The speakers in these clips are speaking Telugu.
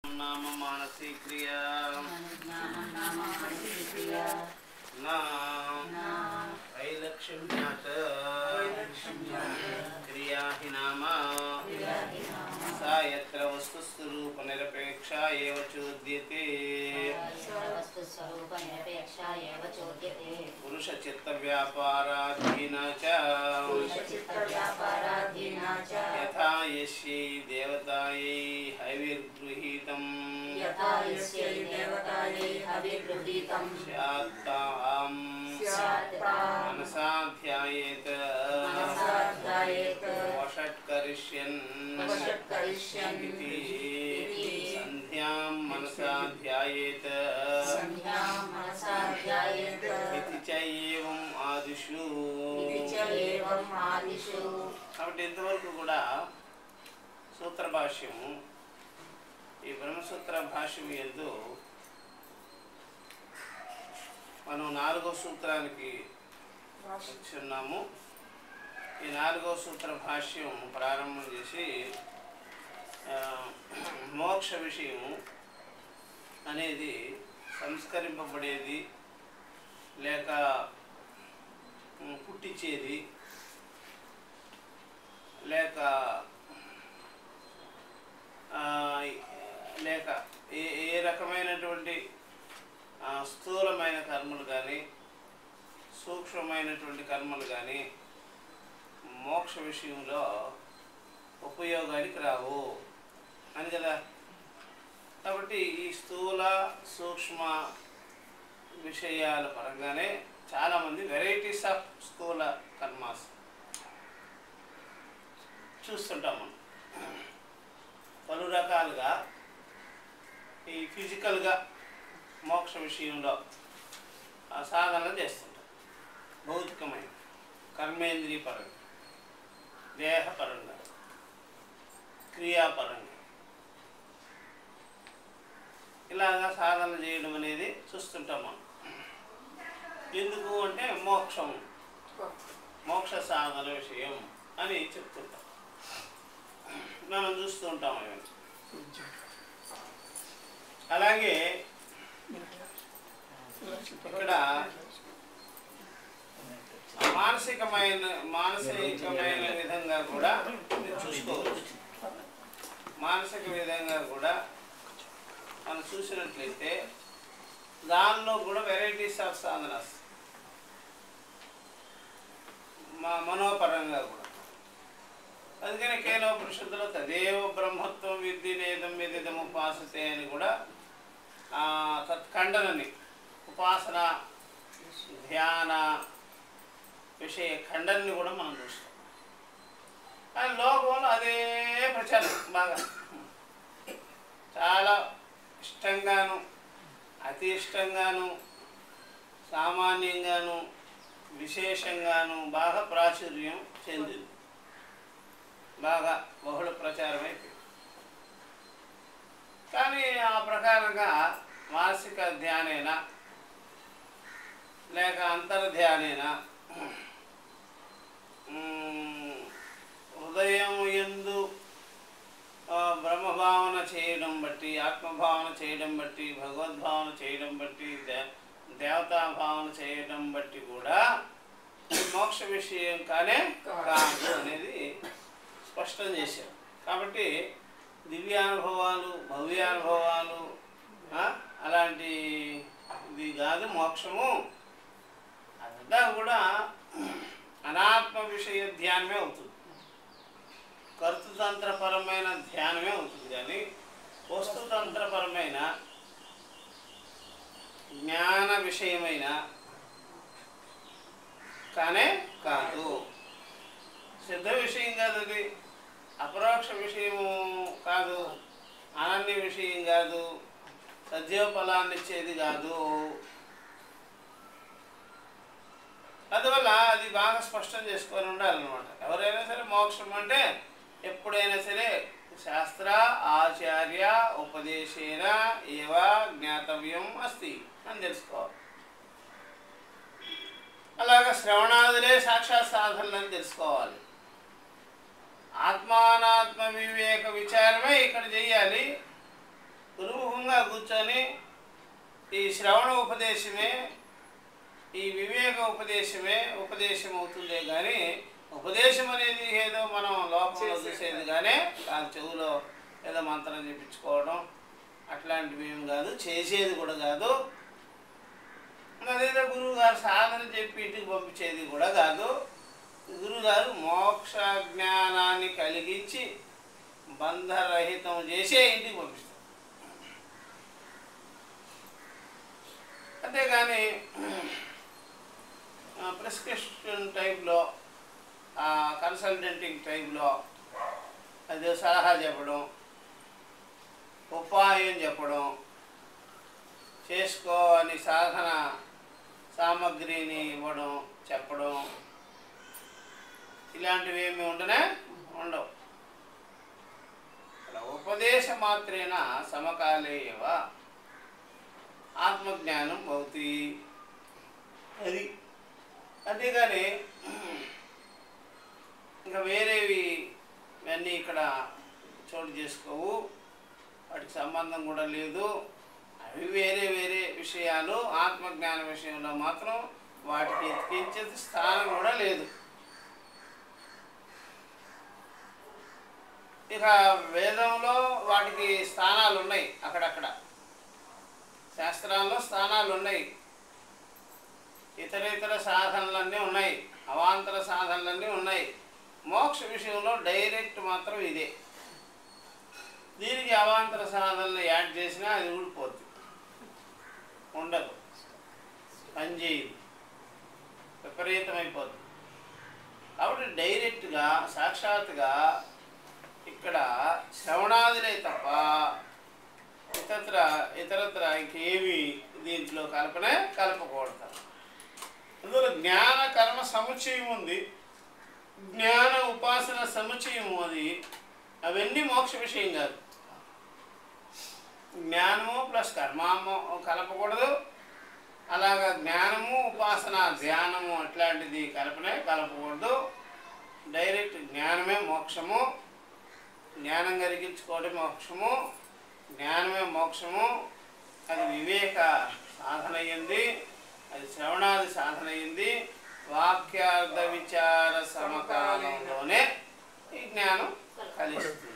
नाम मानसी क्रिया वैलक्ष्म्यात् क्रिया हि नाम सा यत्र वस्तुस्वरूपनिरपेक्षा एव चोद्यते पुरुषचित्तव्यापाराधीना च यथा यस्यै देवतायै हविर्गृहीतं स्यात्तां मनसा ध्यायेत वषट्करिष्यन् इति संध्यां मनसा ध्यायेत इति च एवं आदिषु కాబట్టి ఇంతవరకు కూడా సూత్ర భాష్యము ఈ బ్రహ్మసూత్ర భాష్యం యందు మనం 4వ సూత్రానికి వచ్చున్నాము. ఈ 4వ సూత్ర భాష్యం ప్రారంభం చేసి మోక్ష విషయము అనేది సంస్కరింపబడేది లేక పుట్టించేది లేక లేక ఏ రకమైనటువంటి స్థూలమైన కర్మలు కానీ సూక్ష్మమైనటువంటి కర్మలు కానీ మోక్ష విషయంలో ఉపయోగానికి రావు అని కదా. కాబట్టి ఈ స్థూల సూక్ష్మ విషయాల పరంగానే చాలామంది వెరైటీస్ ఆఫ్ స్థూల కర్మాస్ చూస్తుంటాం. మనం పలు రకాలుగా ఈ ఫిజికల్గా మోక్ష విషయంలో సాధనలు చేస్తుంటాం. భౌతికమైన కర్మేంద్రియ పరంగా, దేహపరంగా, క్రియాపరంగా ఇలాగా సాధన చేయడం అనేది చూస్తుంటాం మనం. ఎందుకు అంటే మోక్ష సాధన విషయం అని చెప్తుంటాం, మనం చూస్తూ ఉంటాం. అలాగే ఇక్కడ మానసికమైన విధంగా కూడా చూసుకోవచ్చు. మానసిక విధంగా కూడా మనం చూసినట్లయితే దానిలో కూడా వెరైటీస్ ఆఫ్ సాధనాస్ మనోపరంగా కూడా. అందుకని కేనోపనిషత్తులో తదేవ బ్రహ్మత్వం విద్ధి నేదం విదిదం ఉపాసతే అని కూడా తత్ఖండనని ఉపాసన ధ్యాన విషయ ఖండన్ని కూడా మనం చూస్తాం. కానీ లోకంలో అదే ప్రచారం బాగా చాలా ఇష్టంగాను అతి ఇష్టంగాను సామాన్యంగాను విశేషంగాను బాగా ప్రాచుర్యం చెందింది, బాగా బహుళ ప్రచారం అయిపోయింది. కానీ ఆ ప్రకారంగా మానసిక ధ్యానేనా లేక అంతర్ధ్యానేనా హృదయం యందు బ్రహ్మభావన చేయడం బట్టి, ఆత్మభావన చేయడం బట్టి, భగవద్భావన చేయడం బట్టి, దేవతాభావన చేయడం బట్టి కూడా మోక్ష విషయం కానే కాదు అనేది స్పష్టం చేశారు. కాబట్టి దివ్యానుభవాలు, భవ్యానుభవాలు అలాంటి ఇది కాదు మోక్షము. అదంతా కూడా అనాత్మ విషయ ధ్యానమే అవుతుంది, కర్తృతంత్రపరమైన ధ్యానమే అవుతుంది. కానీ వస్తుతంత్రపరమైన జ్ఞాన విషయమైన కానే కాదు. సిద్ధ విషయం కాదు, అది అపరోక్ష విషయము కాదు, అనన్య విషయం కాదు, సద్యోఫలాన్ని ఇచ్చేది కాదు. అందువల్ల అది బాగా స్పష్టం చేసుకొని ఉండాలన్నమాట. ఎవరైనా సరే మోక్షం అంటే ఎప్పుడైనా సరే శాస్త్ర ఆచార్య ఉపదేశేన ఏవ జ్ఞాతవ్యం అస్తి అని తెలుసుకోవాలి. అలాగా శ్రవణాదులే సాక్షాత్ సాధనలని తెలుసుకోవాలి. ఆత్మానాత్మ వివేక విచారమే ఇక్కడ చేయాలి. కూర్చొని ఈ శ్రవణ ఉపదేశమే, ఈ వివేక ఉపదేశమే ఉపదేశం అవుతుందే కానీ ఉపదేశం అనేది ఏదో మనం లోపంలో చూసేది కానీ ఆ చెవులో ఏదో మంత్రం చెప్పించుకోవడం అట్లాంటివి ఏం కాదు, చేసేది కూడా కాదు. అదేదో గురువు గారు సాధన చెప్పి ఇంటికి పంపించేది కూడా కాదు. గురువుగారు మోక్ష జ్ఞానాన్ని కలిగించి బంధరహితం చేసే ఇంటికి పంపిస్తారు. అంతేగాని ప్రిస్క్రిప్షన్ టైప్లో, కన్సల్టెంటింగ్ టైప్లో అదే సలహా చెప్పడం, ఉపాయం చెప్పడం, చేసుకో అని సాధన సామగ్రిని ఇవ్వడం, చెప్పడం, ఇలాంటివి ఏమి ఉండవు. ఉపదేశ మాత్రేన సమకాలేయవ ఆత్మజ్ఞానం భవతి. అది అంతేగాని ఇంకా వేరేవి ఇవన్నీ ఇక్కడ చోటు చేసుకోవు, వాటికి సంబంధం కూడా లేదు. అవి వేరే వేరే విషయాలు. ఆత్మజ్ఞాన విషయంలో మాత్రం వాటికి ఎత్తికించే స్థానం కూడా లేదు. ఇక వేదంలో వాటికి స్థానాలు ఉన్నాయి, అక్కడక్కడ శాస్త్రాల్లో స్థానాలు ఉన్నాయి, ఇతర సాధనలన్నీ ఉన్నాయి, అవాంతర సాధనలన్నీ ఉన్నాయి. మోక్ష విషయంలో డైరెక్ట్ మాత్రం ఇదే. దీనికి అవాంతర సాధనలు యాడ్ చేసినా అది ఊడిపోద్ది, ఉండదు, పనిచేయదు, విపరీతమైపోద్ది. కాబట్టి డైరెక్ట్గా సాక్షాత్తుగా ఇక్కడ శ్రవణాదులే తప్ప ఇతరత్ర ఇంకేమి దీంట్లో కలపకూడదు. అందులో జ్ఞాన కర్మ సముచ్చయం ఉంది, జ్ఞాన ఉపాసన సముచ్చయము. అవన్నీ మోక్ష విషయం కాదు. జ్ఞానము ప్లస్ కర్మము కలపకూడదు. అలాగా జ్ఞానము ఉపాసన ధ్యానము అట్లాంటిది కలపకూడదు. డైరెక్ట్ జ్ఞానమే మోక్షము, జ్ఞానం కలిగించుకోవడం మోక్షము, జ్ఞానమే మోక్షము. అది వివేక సాధన అయ్యింది, అది శ్రవణాది సాధన అయ్యింది. వాక్యార్థ విచార సమకాలంలోనే ఈ జ్ఞానం కలిస్తుంది.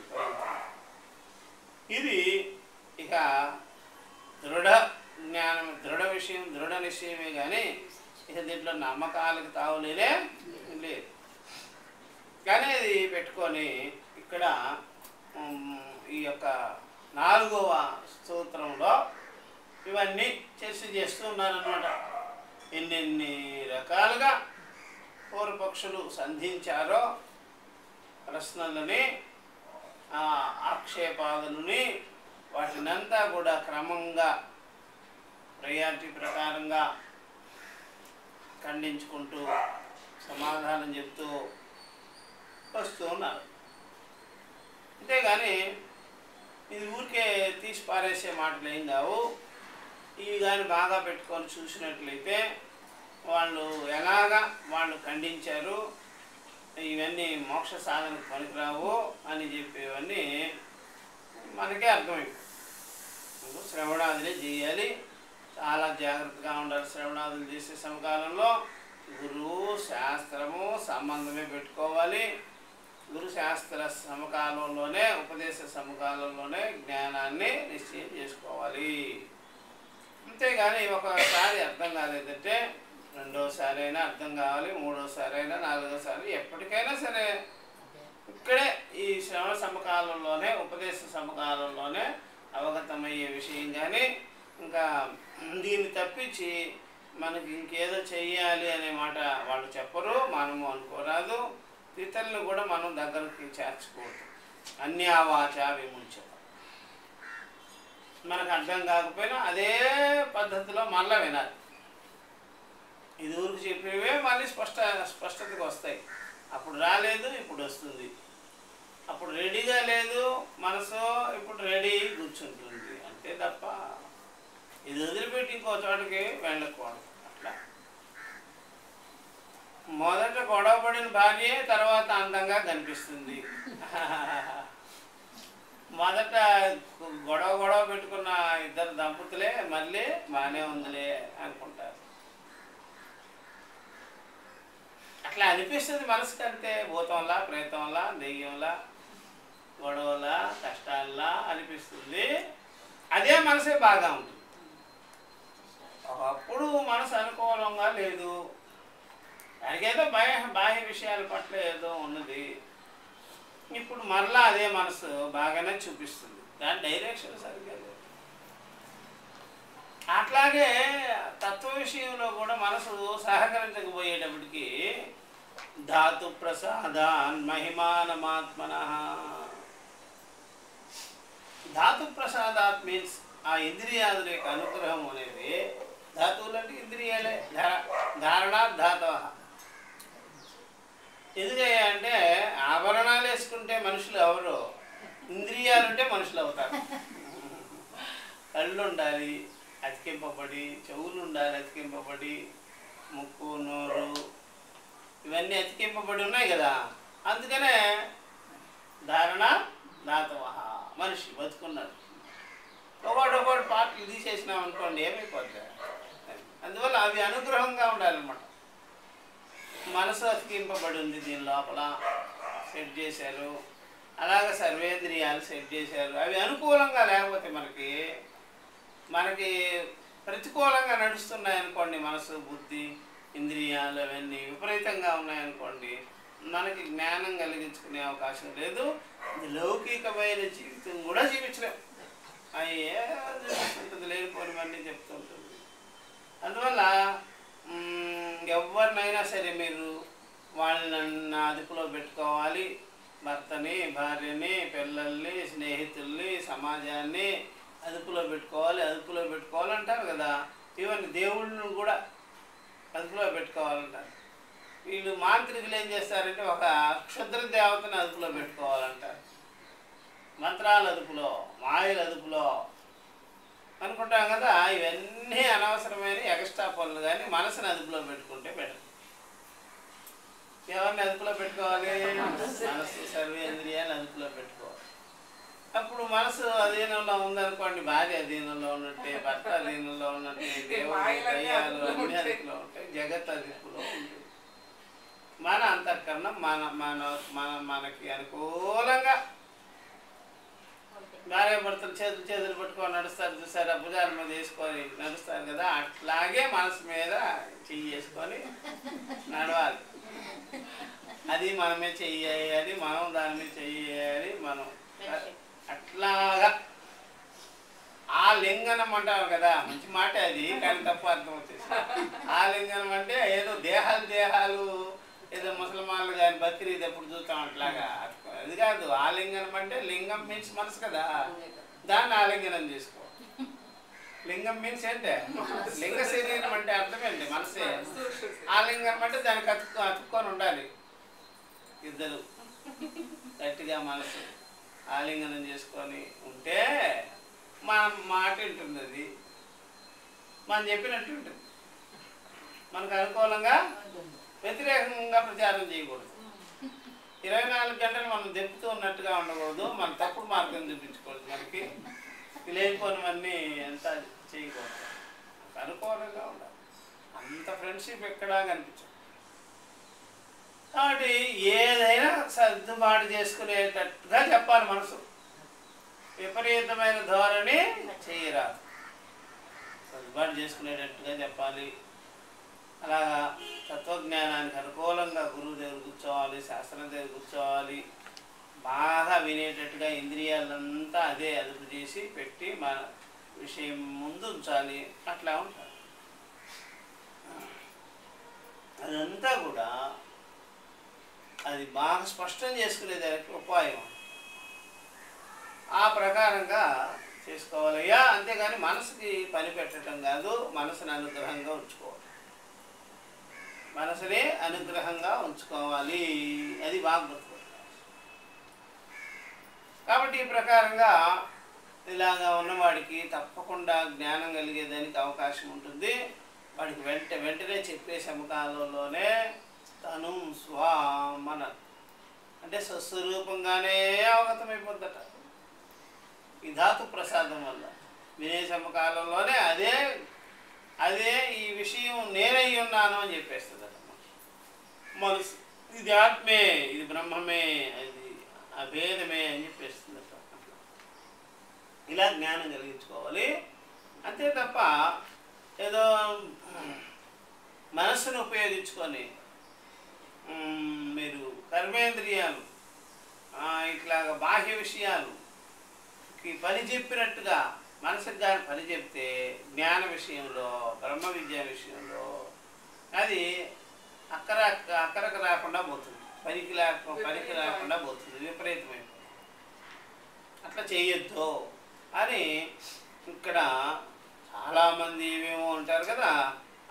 ఇది ఇక దృఢ జ్ఞానం, దృఢ విషయం, దృఢ నిశ్చయమే కానీ ఇక దీంట్లో నమ్మకాలకు తావులేదే లేదు. కానీ అది పెట్టుకొని ఇక్కడ ఈ యొక్క 4వ స్తోత్రంలో ఇవన్నీ చర్చ చేస్తూ ఉన్నారన్నమాట. ఎన్నెన్ని రకాలుగా పూర్వపక్షులు సంధించారో ప్రశ్నలని, ఆక్షేపాదులని, వాటినంతా కూడా క్రమంగా ప్రయారిటీ ప్రకారంగా ఖండించుకుంటూ సమాధానం చెప్తూ వస్తూ ఉన్నారు. అంతేగాని ఇది ఊరికే తీసి పారేసే మాటలు ఏం కావు. ఇవి కానీ బాగా పెట్టుకొని చూసినట్లయితే వాళ్ళు ఎలాగా వాళ్ళు ఖండించారు, ఇవన్నీ మోక్ష సాధనకు పనికిరావు అని చెప్పేవన్నీ మనకే అర్థమైంది. శ్రవణాదులే చేయాలి, చాలా జాగ్రత్తగా ఉండాలి. శ్రవణాదులు చేసే సమకాలంలో గురువు శాస్త్రము సంబంధమే పెట్టుకోవాలి. గురు శాస్త్ర సమకాలంలోనే, ఉపదేశ సమకాలంలోనే జ్ఞానాన్ని నిశ్చయం చేసుకోవాలి. అంతేగాని ఒకసారి అర్థం కాలేదంటే రెండోసారి అయినా అర్థం కావాలి, మూడోసారి అయినా, నాలుగోసారి, ఎప్పటికైనా సరే ఇక్కడే ఈ శ్రవణ సమకాలంలోనే, ఉపదేశ సమకాలంలోనే అవగతమయ్యే విషయం. కానీ ఇంకా దీన్ని తప్పించి మనకి ఇంకేదో చెయ్యాలి అనే మాట వాళ్ళు చెప్పరు, మనము అనుకోరాదు. ఇతరులను కూడా మనం దగ్గరికి చేర్చుకోవద్దు. అన్యావాచ విముంచత. మనకు అర్థం కాకపోయినా అదే పద్ధతిలో మళ్ళీ వినాలి. ఇది ఊరికి చెప్పేవే మళ్ళీ స్పష్టతకు వస్తాయి. అప్పుడు రాలేదు, ఇప్పుడు వస్తుంది. అప్పుడు రెడీగా లేదు మనసు, ఇప్పుడు రెడీ కూర్చుంటుంది. అంతే తప్ప ఇది వదిలిపెట్టి ఇంకో చోటకి వెళ్ళకూడదు. అట్లా మొదట గొడవపడిన భార్యే తర్వాత అందంగా కనిపిస్తుంది. మొదట గొడవ పెట్టుకున్న ఇద్దరు దంపతులే మళ్ళీ బాగానే ఉందిలే అనుకుంటారు. అట్లా అనిపిస్తుంది మనసుకి, అంతే. భూతంలా, ప్రేతంలా, దెయ్యంలా, గొడవలా, కష్టాల్లా అనిపిస్తుంది. అదే మనసే బాగా ఉంటుంది. ఒకప్పుడు మనసు అనుకూలంగా లేదు, దానికేదో బాహ్య విషయాల పట్ల ఏదో ఉన్నది. ఇప్పుడు మరలా అదే మనసు బాగానే చూపిస్తుంది, దాని డైరెక్షన్ సరిగ్గా లేదు. అట్లాగే తత్వ విషయంలో కూడా మనసు సహకరించకపోయేటప్పటికి ధాతు ప్రసాదాన్ మహిమానమాత్మన. ధాతు ప్రసాదాత్ మీన్స్ ఆ ఇంద్రియాదుల యొక్క అనుగ్రహం అనేది, ధాతువులు అంటే ఇంద్రియాలే, ధారణాత్ ధాతవ. ఎందుకయ్యా అంటే ఆభరణాలు వేసుకుంటే మనుషులు ఎవరు, ఇంద్రియాలు ఉంటే మనుషులు అవుతారు. కళ్ళు ఉండాలి అతికింపబడి, చెవులు ఉండాలి అతికింపబడి, ముక్కు, నోరు ఇవన్నీ అతికింపబడి ఉన్నాయి కదా. అందుకనే ధారణ ధాతవ, మనిషి బతుకున్నాడు. ఒకటి పార్టీలు తీసేసినాం అనుకోండి ఏమైపోతుంది. అందువల్ల అవి అనుగ్రహంగా ఉండాలన్నమాట. మనసు అతికింపబడి ఉంది, దీని లోపల సెట్ చేశారు. అలాగే సర్వేంద్రియాలు సెట్ చేశారు. అవి అనుకూలంగా లేకపోతే మనకి ప్రతికూలంగా నడుస్తున్నాయనుకోండి, మనసు, బుద్ధి, ఇంద్రియాలు అవన్నీ విపరీతంగా ఉన్నాయనుకోండి, మనకి జ్ఞానం కలిగించుకునే అవకాశం లేదు. లౌకికమైన జీవితం కూడా జీవించలేం. అయ్యే చూపిస్తుంటుంది, లేనిపోనివన్నీ చెప్తుంటుంది. అందువల్ల ఎవరినైనా సరే మీరు వాళ్ళని అదుపులో పెట్టుకోవాలి. భర్తని, భార్యని, పిల్లల్ని, స్నేహితుల్ని, సమాజాన్ని అదుపులో పెట్టుకోవాలంటారు కదా. ఈవెన్ దేవుళ్ళను కూడా అదుపులో పెట్టుకోవాలంటారు. వీళ్ళు మాంత్రికులు ఏం చేస్తారంటే ఒక క్షుద్ర దేవతను అదుపులో పెట్టుకోవాలంటారు. మంత్రాల అదుపులో, మాయల అదుపులో అనుకుంటాం కదా. ఇవన్నీ అనవసరమైన ఎక్స్ట్రా పనులు. కానీ మనసుని అదుపులో పెట్టుకుంటే బెటర్. ఎవరిని అదుపులో పెట్టుకోవాలి? మనసు, సర్వేంద్రియాలు అదుపులో పెట్టుకోవాలి. అప్పుడు మనసు అధీనంలో ఉందనుకోండి, భార్య అధీనంలో ఉన్నట్టే, భర్త అధీనంలో ఉన్నట్టే, దేవుడు, దయ్యాలు అన్ని అదుపులో ఉంటాయి, జగత్ అదుపులో ఉంటుంది. మన అంతఃకరణం మనకి అనుకూలంగా. భార్య భర్తలు చేతులు పట్టుకొని నడుస్తారు చూసారా, భుజాల మీద వేసుకొని నడుస్తారు కదా, అట్లాగే మనసు మీద చెయ్యి వేసుకొని నడవాలి. అది మనమే చెయ్యాలి, మనం దాని మీద చెయ్యాలి. మనం అట్లాగా ఆలింగనం అంటారు కదా, మంచి మాట అది, కానీ తప్పు అర్థం వచ్చేసి. ఆలింగనం అంటే ఏదో దేహాలు ఏదో ముసల్మాన్లు కానీ బక్రీద్ ఎప్పుడు చూస్తాం అట్లాగా, అది కాదు. ఆలింగనం అంటే లింగం మీన్స్ మనసు కదా, దాన్ని ఆలింగనం చేసుకో. లింగం మీన్స్ ఏంటే లింగ శరీరం అంటే అర్థమేంటి, మనసే. ఆలింగనం అంటే దానికి అతుక్కొని ఉండాలి ఇద్దరు గట్టిగా. మనసు ఆలింగనం చేసుకొని ఉంటే మన మాట ఉంటుంది, అది మనం చెప్పినట్టు ఉంటుంది. మనకు అనుకూలంగా, వ్యతిరేకంగా ప్రచారం చేయకూడదు. 24 గంటలు మనం దెప్పుతూ ఉన్నట్టుగా ఉండకూడదు. మన తప్పుడు మార్గం చూపించకూడదు. మనకి లేనిపోనివన్నీ ఎంత చేయకూడదు. అనుకూలంగా ఉండాలి. అంత ఫ్రెండ్షిప్ ఎక్కడా కనిపించదు. కాబట్టి ఏదైనా సర్దుబాటు చేసుకునేటట్టుగా చెప్పాలి. మనసు విపరీతమైన ధోరణి చేయరాదు, సర్దుబాటు చేసుకునేటట్టుగా చెప్పాలి. అలాగా తత్వజ్ఞానానికి అనుకూలంగా గురువు దగ్గర కూర్చోవాలి, శాస్త్రం దగ్గర కూర్చోవాలి. బాగా వినేటట్టుగా ఇంద్రియాలంతా అదే అదుపు చేసి పెట్టి మన విషయం ముందు ఉంచాలి. అట్లా ఉంటారు. అదంతా కూడా అది బాగా స్పష్టం చేసుకునేదానికి ఉపాయం. ఆ ప్రకారంగా చేసుకోవాలయ్యా. అంతేగాని మనసుకి పని పెట్టడం కాదు, మనసుని అనుగ్రహంగా ఉంచుకోవాలి. మనసుని అనుగ్రహంగా ఉంచుకోవాలి, అది బాగా గుర్తుపెట్టుకోవాలి. కాబట్టి ఈ ప్రకారంగా ఇలాగా ఉన్నవాడికి తప్పకుండా జ్ఞానం కలిగేదానికి అవకాశం ఉంటుంది. వాడికి వెంటనే చెప్పే సమకాలంలోనే తను స్వామన అంటే స్వస్వరూపంగానే అవగతమైపోద్దట. ఈ ధాతు ప్రసాదం వల్ల. వినేశమ్మ కాలంలోనే అదే ఈ విషయం నేనై ఉన్నాను అని చెప్పేస్తుంది అన్నమాట మనసు. ఇది ఆత్మే, ఇది బ్రహ్మమే, ఇది అభేదమే అని చెప్పేస్తుంది అట్లా. ఇలా జ్ఞానం కలిగించుకోవాలి అంతే తప్ప ఏదో మనస్సును ఉపయోగించుకొని మీరు కర్మేంద్రియాలు ఇట్లాగా బాహ్య విషయాలుకి పని చెప్పినట్టుగా మనసుకు కానీ పని చెప్తే జ్ఞాన విషయంలో, బ్రహ్మ విద్య విషయంలో అది అక్కరకు రాకుండా పోతుంది, పనికి రాకుండా పోతుంది, విపరీతమైపోతుంది. అట్లా చేయొద్దు అని ఇక్కడ చాలామంది ఏమేమో ఉంటారు కదా,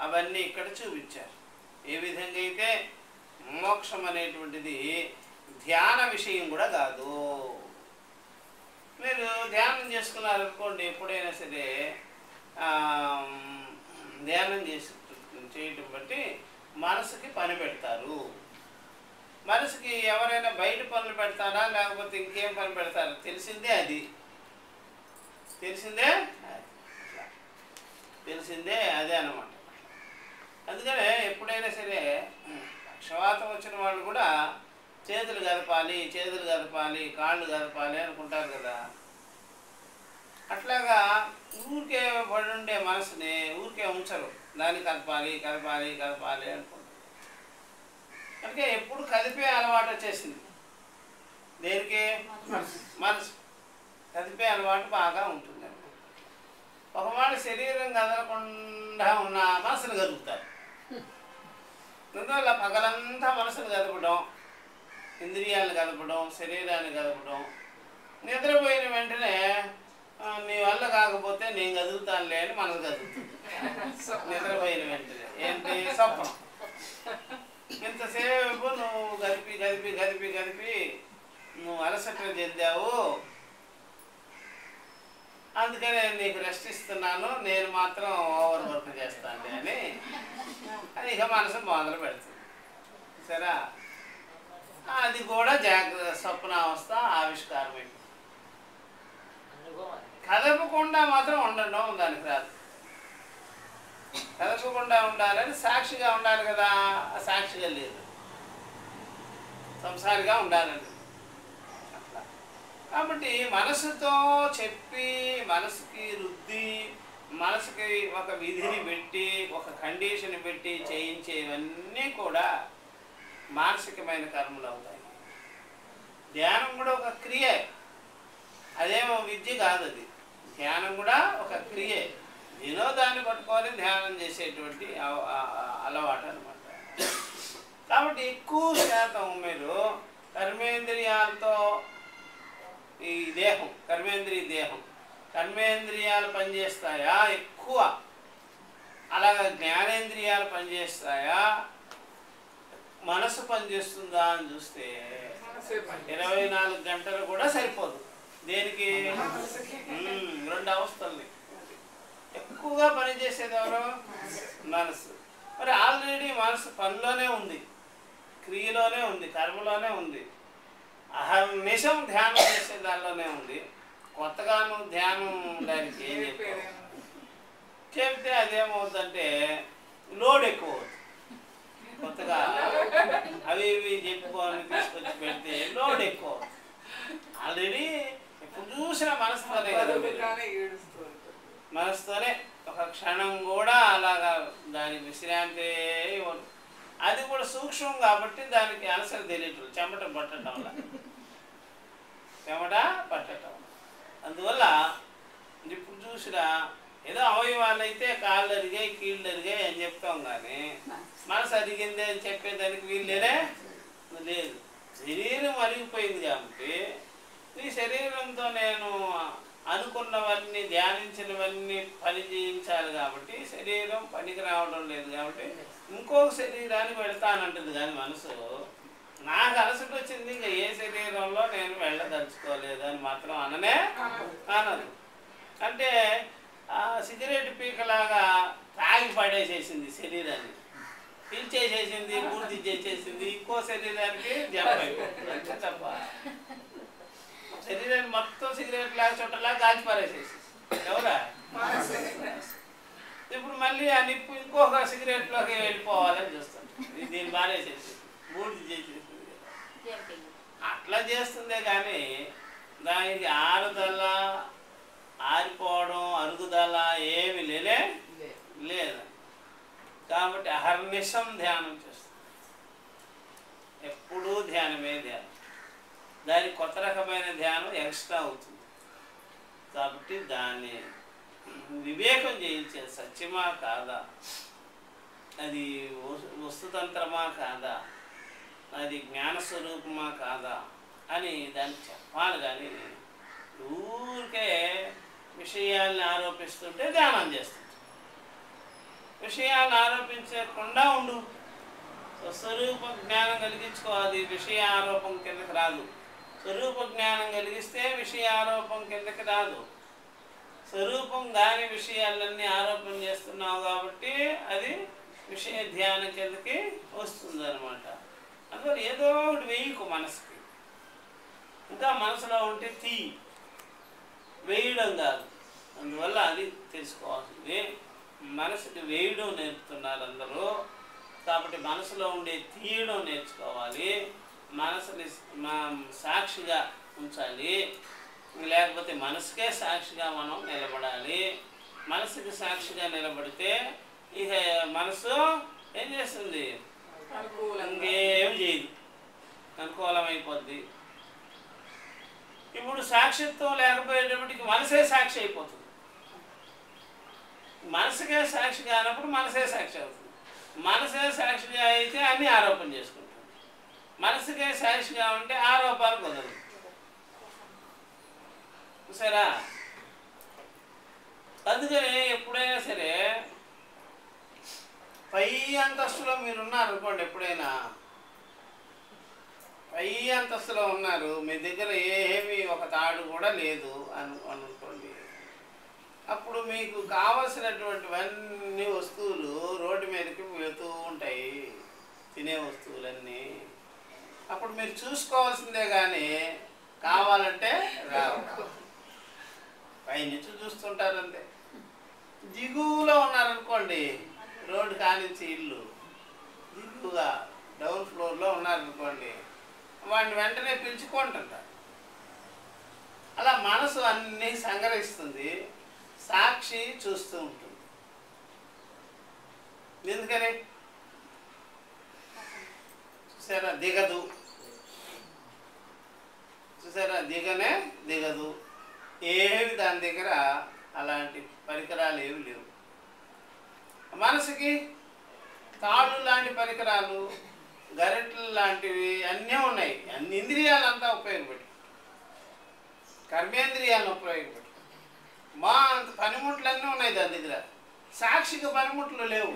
అవన్నీ ఇక్కడ చూపించారు. ఏ విధంగా అయితే మోక్షం అనేటువంటిది ధ్యాన విషయం కూడా కాదు. మీరు ధ్యానం చేసుకున్నారనుకోండి, ఎప్పుడైనా సరే ధ్యానం చేయటం బట్టి మనసుకి పని పెడతారు. మనసుకి ఎవరైనా బయట పనులు పెడతారా లేకపోతే ఇంకేం పని పెడతారు తెలిసిందే, అదే అన్నమాట. అందుకనే ఎప్పుడైనా సరే పక్షవాతం వచ్చిన వాళ్ళు కూడా చేతులు కదపాలి, కాళ్ళు కదపాలి అనుకుంటారు కదా. అట్లాగా ఊరికే పడి ఉండే మనసుని ఊరికే ఉంచరు, దాన్ని కదపాలి అనుకుంటారు. అందుకే ఎప్పుడు కదిపే అలవాటు వచ్చేసింది. దేనికి? మనసు కదిపే అలవాటు బాగా ఉంటుంది. ఒకవేళ శరీరం కదలకుండా ఉన్న మనసును కదుపుతారు. అందువల్ల పగలంతా మనసును కదపడం, ఇంద్రియాలను కదపడం, శరీరాన్ని కదపడం, నిద్రపోయిన వెంటనే నీ వల్ల కాకపోతే నేను కదులుతానులే అని మనసు కదులుతుంది. నిద్రపోయిన వెంటనే ఏంటి? స్వప్నం. ఇంతసేపు నువ్వు గదిపి నువ్వు అలసట చెందావు, అందుకనే నీకు రెస్ట్ ఇస్తున్నాను, నేను మాత్రం ఓవర్ వర్క్ చేస్తాను అని అది ఇక మనసు మొదలు పెడుతుంది. సరే, అది కూడా స్వప్నావస్థ ఆవిష్కారమే. కదపకుండా మాత్రం ఉండడం దానికి రాదు. కదపకుండా ఉండాలని సాక్షిగా ఉండాలి కదా, సాక్షిగా లేదు, సంసారిగా ఉండాలండి. అట్లా కాబట్టి మనసుతో చెప్పి, మనసుకి రుద్ది, మనసుకి ఒక విధిని పెట్టి, ఒక కండిషన్ పెట్టి చేయించేవన్నీ కూడా మానసికమైన కర్మలు అవుతాయి. ధ్యానం కూడా ఒక క్రియే, అదేమో విద్య కాదు. అది ధ్యానం కూడా ఒక క్రియే. వినోదాన్ని పట్టుకొని ధ్యానం చేసేటువంటి అలవాటు అనమాట. కాబట్టి ఎక్కువ శాతం మీరు కర్మేంద్రియాలతో ఈ దేహం, కర్మేంద్రియాలు పనిచేస్తాయా ఎక్కువ, అలాగే జ్ఞానేంద్రియాలు పనిచేస్తాయా, మనసు పనిచేస్తుందా అని చూస్తే 24 గంటలు కూడా సరిపోదు. దేనికి? 2 అవస్థల్ని ఎక్కువగా పనిచేసేది ఎవరు? మనసు. మరి ఆల్రెడీ మనసు పనిలోనే ఉంది, క్రియలోనే ఉంది, కర్మలోనే ఉంది, అహర్నిశం ధ్యానం చేసే దానిలోనే ఉంది. కొత్తగా నువ్వు ధ్యానం దానికి ఏం చెప్తే అదేమవుతుందంటే లోడ్ ఎక్కువ అవుతుంది. కొత్తగా అవి ఇవి చెప్పుకొని తీసుకొచ్చి పెడితే లోడ్ ఎక్కువ అవుతుంది. ఆల్రెడీ ఎప్పుడు చూసినా మనసుతోనే కదా, మనసుతోనే ఒక క్షణం కూడా అలాగా దానికి విశ్రాంతి ఇవ్వదు. అది కూడా సూక్ష్మం కాబట్టి దానికి అలసలు తెలియటం, చెమట పట్టడం. అందువల్ల ఇప్పుడు చూసినా ఏదో అవయవాలు అయితే కాళ్ళు అరిగాయి, కీళ్ళు అరిగాయి అని చెప్తాం, కానీ మనసు అరిగింది అని చెప్పేదానికి వీళ్ళేనే లేదు. శరీరం అరిగిపోయింది కాబట్టి ఈ శరీరంతో నేను అనుకున్నవన్నీ, ధ్యానించినవన్నీ పని చేయించాలి కాబట్టి శరీరం పనికి రావడం లేదు. కాబట్టి ఇంకొక శరీరానికి వెళ్తానంటుంది. కానీ మనసు నాకు అలసట వచ్చింది, ఇంకా ఏ శరీరంలో నేను వెళ్ళదలుచుకోలేదు అని మాత్రం అనదు. అంటే సిగరెట్ పీకలాగా తాగి పడేసేసింది శరీరాన్ని, పీల్చేసేసింది, పూర్తి చేసేసింది, ఇంకో శరీరానికి జంప్ అయిపోతుంది. తప్ప శరీరాన్ని మొత్తం సిగరెట్ లాగా చుట్టలా కాల్చి పారేసేసి ఎవరా? ఇప్పుడు మళ్ళీ ఆ నిప్పు ఇంకొక సిగరెట్లోకి వెళ్ళిపోవాలని చూస్తాం. దీన్ని బారేసేసి బూడిద చేసేస్తుంది కదా. అట్లా చేస్తుందే కానీ దానికి ఆరుదల, ఆరిపోవడం, అరుగుదల ఏమి లేదు. కాబట్టి అహర్నిశం ధ్యానం చేస్తుంది. ఎప్పుడూ ధ్యానమే ధ్యానం. దానికి కొత్త రకమైన ధ్యానం ఎక్స్ట్రా అవుతుంది. కాబట్టి దాన్ని వివేకం చేయించేది సత్యమా కాదా, అది వస్తుతంత్రమా కాదా, అది జ్ఞానస్వరూపమా కాదా అని దానికి చెప్పాలి. కానీ ఊరికే విషయాల్ని ఆరోపిస్తుంటే ధ్యానం చేస్తుంది. విషయాలను ఆరోపించకుండా ఉండు. స్వరూప జ్ఞానం కలిగించుకోవాలి. విషయ ఆరోపం కిందకి రాదు. స్వరూప జ్ఞానం కలిగిస్తే విషయ ఆరోపం కిందకి రాదు. స్వరూపం దాని విషయాలన్నీ ఆరోపణ చేస్తున్నావు కాబట్టి అది విషయ ధ్యానం కిందకి వస్తుంది అనమాట. అందువల్ల ఏదో ఒకటి వేయకు మనసుకి. ఇంకా మనసులో ఉంటే వేయడం కాదు. అందువల్ల అది తెలుసుకోవాల్సింది. మనసుకి వేయడం నేర్పుతున్నారు అందరూ. కాబట్టి మనసులో ఉండే తీయడం నేర్చుకోవాలి. మనసుని సాక్షిగా ఉంచాలి. లేకపోతే మనసుకే సాక్షిగా మనం నిలబడాలి. మనసుకి సాక్షిగా నిలబడితే ఇక మనసు ఏం చేస్తుంది? ఇంకేం చేయదు, అనుకూలమైపోద్ది. ఇప్పుడు సాక్షిత్వం లేకపోయేటప్పటికి మనసే సాక్షి అయిపోతుంది. మనసుకే సాక్షి కానప్పుడు మనసే సాక్షి అవుతుంది. మనసే సాక్షిగా అయితే అన్నీ ఆరోపణ చేసుకుంటుంది. మనసుకే సాక్షిగా ఉంటే ఆరోపాలు కుదరదు. చూసారా? అందుకని ఎప్పుడైనా సరే పై అంతస్తులో మీరున్నారు అనుకోండి, ఎప్పుడైనా పై అంతస్తులో ఉన్నారు, మీ దగ్గర ఏమీ ఒక తాడు కూడా లేదు అనుకోండి. అప్పుడు మీకు కావలసినటువంటివన్నీ వస్తువులు రోడ్డు మీదకి వెళుతూ ఉంటాయి, తినే వస్తువులన్నీ. అప్పుడు మీరు చూసుకోవాల్సిందే కానీ కావాలంటే రావు. పైనుంచి చూస్తుంటారు అంతే. దిగువలో ఉన్నారనుకోండి, రోడ్డు కానించి ఇల్లు దిగువగా డౌన్ ఫ్లోర్లో ఉన్నారనుకోండి, వాడిని వెంటనే పిలుచుకుంటుంటారు. అలా మనసు అన్నీ సంగ్రహిస్తుంది, సాక్షి చూస్తూ ఉంటుంది. ఎందుకని? చూసారా? దిగదు. చూసారా? దిగదు. ఏవి దాని దగ్గర అలాంటి పరికరాలు ఏవి లేవు. మనసుకి తాళ్ళు లాంటి పరికరాలు, గరిటెలు లాంటివి అన్నీ ఉన్నాయి. అన్ని ఇంద్రియాలంతా ఉపయోగపడి, కర్మేంద్రియాలను ఉపయోగపడి మా పనిముట్లన్నీ ఉన్నాయి దాని దగ్గర. సాక్షికి పనిముట్లు లేవు.